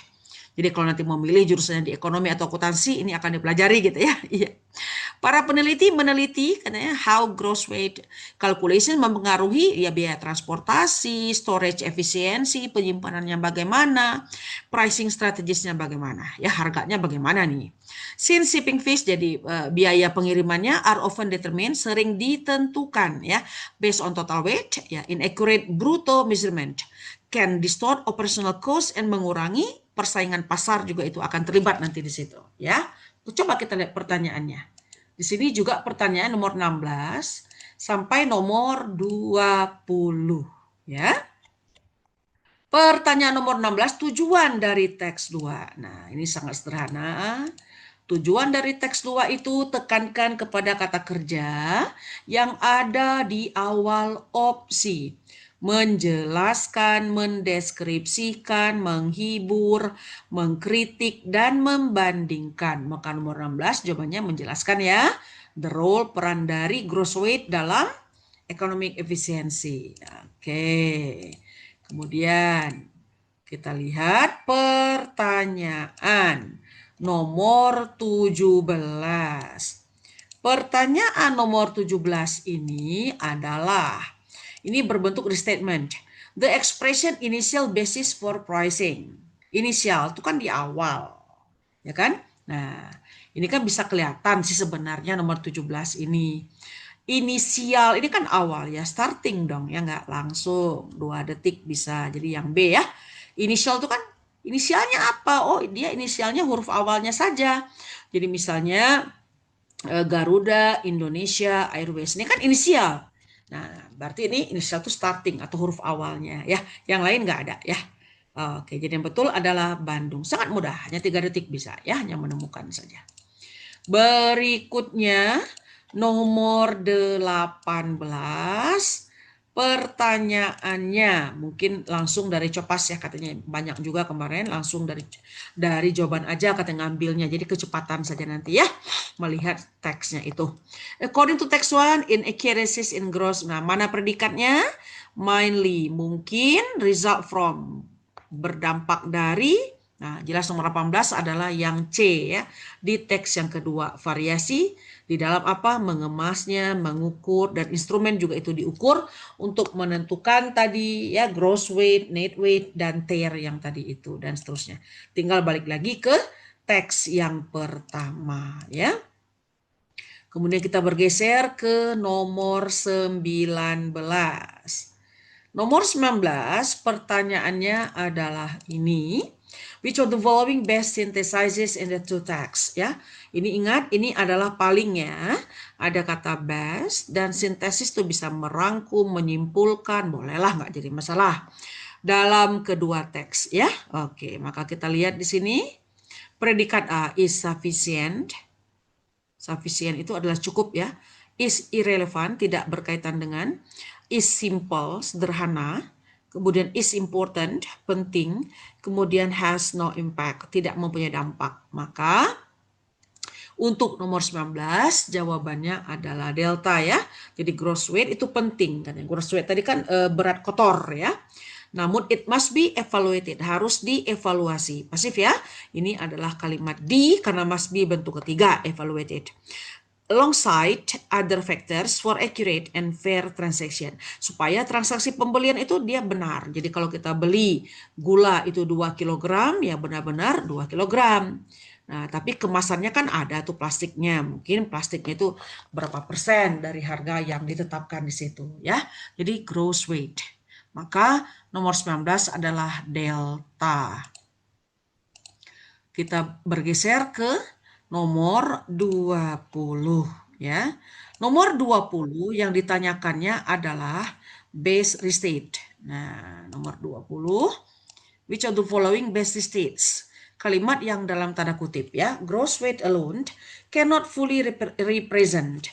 Jadi kalau nanti mau milih jurusannya di ekonomi atau akuntansi, ini akan dipelajari gitu ya. Iya. Para peneliti meneliti katanya how gross weight calculation mempengaruhi ya biaya transportasi, storage efisiensi, penyimpanannya bagaimana, pricing strategisnya bagaimana, ya harganya bagaimana nih. Since shipping fees jadi biaya pengirimannya are often determined, sering ditentukan ya based on total weight ya, inaccurate brutto measurement can distort operational cost and mengurangi persaingan pasar, juga itu akan terlibat nanti di situ ya. Coba kita lihat pertanyaannya. Di sini juga pertanyaan nomor 16 sampai nomor 20 ya. Pertanyaan nomor 16, tujuan dari teks 2. Nah, ini sangat sederhana. Tujuan dari teks 2 itu tekankan kepada kata kerja yang ada di awal opsi. Menjelaskan, mendeskripsikan, menghibur, mengkritik, dan membandingkan. Maka nomor 16 jawabannya menjelaskan ya. The role, peran dari gross weight dalam economic efficiency. Oke. Kemudian kita lihat pertanyaan nomor 17. Pertanyaan nomor 17 ini adalah, ini berbentuk restatement. The expression initial basis for pricing. Inisial itu kan di awal, ya kan? Nah, ini kan bisa kelihatan sih sebenarnya nomor 17 ini. Inisial ini kan awal ya, starting dong ya, nggak langsung 2 detik bisa. Jadi yang B ya. Inisial itu kan inisialnya apa? Oh, dia inisialnya huruf awalnya saja. Jadi misalnya Garuda, Indonesia Airways, ini kan inisial. Nah, berarti ini inisial itu starting atau huruf awalnya ya. Yang lain nggak ada ya. Oke, jadi yang betul adalah Bandung. Sangat mudah, hanya 3 detik bisa ya, hanya menemukan saja. Berikutnya nomor 18. Pertanyaannya mungkin langsung dari Copas ya, katanya banyak juga kemarin langsung dari jawaban aja katanya ngambilnya, jadi kecepatan saja nanti ya melihat teksnya itu. According to text 1, inaccuracies in gross, nah mana predikatnya? Mainly, mungkin result from, berdampak dari. Nah, jelas nomor 18 adalah yang C ya. Di teks yang kedua, variasi di dalam apa? Mengemasnya, mengukur, dan instrumen juga itu diukur untuk menentukan tadi ya gross weight, net weight, dan TER yang tadi itu, dan seterusnya. Tinggal balik lagi ke teks yang pertama ya. Kemudian kita bergeser ke nomor 19. Nomor 19 pertanyaannya adalah ini. Which of the following best synthesizes in the two texts? Ya, ini ingat, ini adalah palingnya. Ada kata best dan sintesis itu bisa merangkum, menyimpulkan, bolehlah nggak jadi masalah dalam kedua teks ya. Oke, maka kita lihat di sini predikat A is sufficient. Sufficient itu adalah cukup ya. Is irrelevant, tidak berkaitan dengan. Is simple, sederhana. Kemudian is important, penting. Kemudian has no impact, tidak mempunyai dampak. Maka untuk nomor 19 jawabannya adalah delta ya. Jadi gross weight itu penting kan. Gross weight tadi kan berat kotor ya. Namun it must be evaluated, harus dievaluasi. Pasif ya. Ini adalah kalimat D karena must be bentuk ketiga, evaluated. Alongside other factors for accurate and fair transaction. Supaya transaksi pembelian itu dia benar. Jadi kalau kita beli gula itu 2 kg, ya benar-benar 2 kg. Nah, tapi kemasannya kan ada tuh plastiknya. Mungkin plastiknya itu berapa persen dari harga yang ditetapkan di situ ya. Jadi gross weight. Maka nomor 19 adalah delta. Kita bergeser ke nomor 20 ya. Nomor 20 yang ditanyakannya adalah base restate. Nah, nomor 20, which of the following base restates? Kalimat yang dalam tanda kutip ya, gross weight alone cannot fully represent.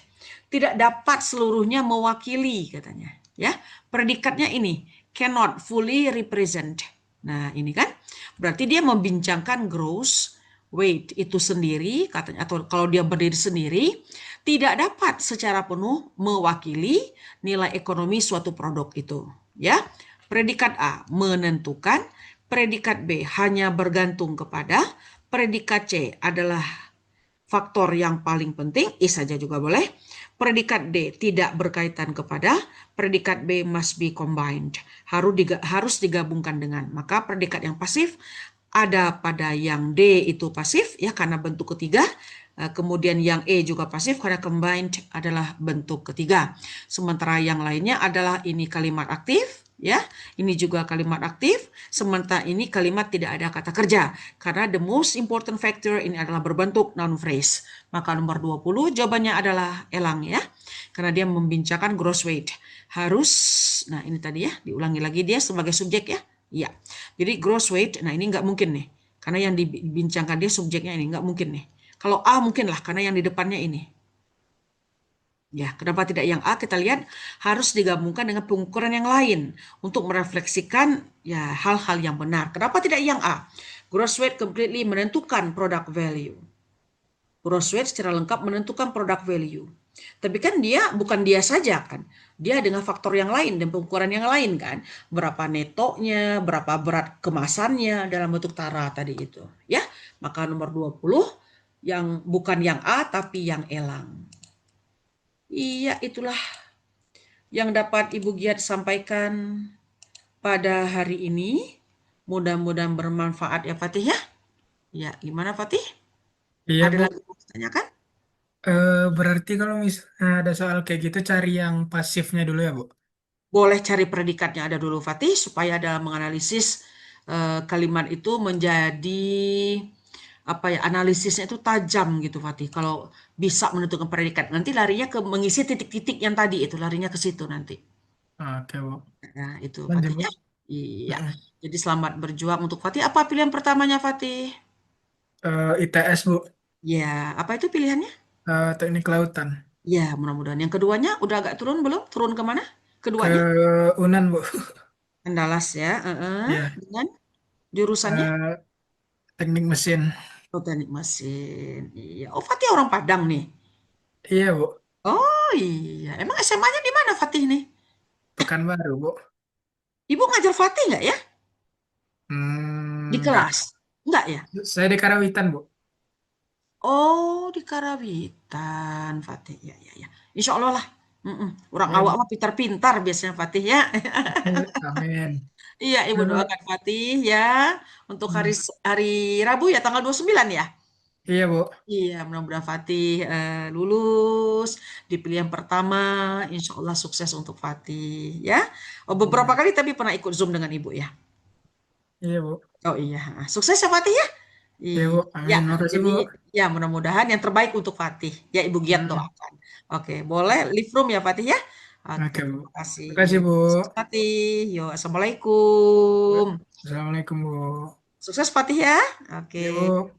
Tidak dapat seluruhnya mewakili katanya. Ya, predikatnya ini cannot fully represent. Nah, ini kan berarti dia membincangkan gross weight itu sendiri katanya, atau kalau dia berdiri sendiri tidak dapat secara penuh mewakili nilai ekonomi suatu produk itu ya. Predikat A menentukan, predikat B hanya bergantung kepada, predikat C adalah faktor yang paling penting, I saja juga boleh. Predikat D tidak berkaitan kepada, predikat B must be combined, harus digabungkan dengan. Maka predikat yang pasif ada pada yang D itu pasif ya karena bentuk ketiga, kemudian yang E juga pasif karena combined adalah bentuk ketiga. Sementara yang lainnya adalah ini kalimat aktif ya, ini juga kalimat aktif, sementara ini kalimat tidak ada kata kerja karena the most important factor ini adalah berbentuk noun phrase. Maka nomor 20 jawabannya adalah elang ya, karena dia membincangkan gross weight. Harus, nah ini tadi ya, diulangi lagi dia sebagai subjek ya. Iya, jadi gross weight, nah ini nggak mungkin nih, karena yang dibincangkan dia subjeknya ini nggak mungkin nih. Kalau A mungkin lah, karena yang di depannya ini. Ya, kenapa tidak yang A? Kita lihat harus digabungkan dengan pengukuran yang lain untuk merefleksikan ya hal-hal yang benar. Kenapa tidak yang A? Gross weight completely menentukan product value. Gross weight secara lengkap menentukan product value. Tapi kan dia bukan dia saja kan. Dia dengan faktor yang lain dan pengukuran yang lain kan. Berapa netonya, berapa berat kemasannya dalam bentuk tara tadi itu. Ya, maka nomor 20 yang bukan yang A tapi yang elang. Iya, itulah yang dapat Ibu Giat sampaikan pada hari ini. Mudah-mudahan bermanfaat ya Fatih ya. Ya, gimana Fatih? Iya, Ada Bu. lagi yang ditanyakan? Berarti kalau misalnya ada soal kayak gitu cari yang pasifnya dulu ya, Bu. Boleh cari predikatnya ada dulu Fatih supaya dalam menganalisis kalimat itu menjadi apa ya, analisisnya itu tajam gitu Fatih. Kalau bisa menentukan predikat, nanti larinya ke mengisi titik-titik yang tadi itu, larinya ke situ nanti. Oke, Bu. Nah, itu Lanjut, Fatih Bu. ya. Iya. Mm-mm. Jadi selamat berjuang untuk Fatih. Apa pilihan pertamanya Fatih? ITS, Bu. Ya, apa itu pilihannya? Teknik Kelautan. Ya, mudah-mudahan. Yang keduanya udah agak turun belum? Turun kemana? Ke Keduanya? UNAN, Bu. Andalas ya. Ya, Dengan jurusannya? teknik mesin. Oh, teknik mesin. Iya. Oh, Fatih orang Padang nih. Iya, Bu. Oh iya. Emang SMA-nya di mana Fatih nih? Pekanbaru, Bu. Ibu ngajar Fatih nggak ya? Di Enggak. kelas? Nggak ya? Saya di Karawitan, Bu. Oh, di Karawitan, Fatih. Ya, ya, ya. Insya Allah lah. Orang Iya, awak Bu. mah pintar-pintar biasanya Fatih ya. Amin. Iya, Ibu Eh, doakan Fatih ya. Untuk hari hmm, hari Rabu ya, tanggal 29 ya. Iya, Bu. Iya, mudah-mudahan Fatih lulus di pilihan pertama. Insya Allah sukses untuk Fatih ya. Oh, beberapa Amin. kali tapi pernah ikut Zoom dengan Ibu ya. Iya, Bu. Oh iya, sukses ya Fatih ya. Iya, Bu. Iya, Amin. Makasih, jadi Bu. ya mudah-mudahan yang terbaik untuk Fatih. Ya Ibu Giat Hmm. doakan. Oke, boleh leave room ya Fatih ya. Oke, Oke, Bu. terima kasih. Makasih, Bu. Sukses Fatih. Yo, Assalamualaikum. Assalamualaikum, Bu. Sukses Fatih ya. Oke. Iya, Bu.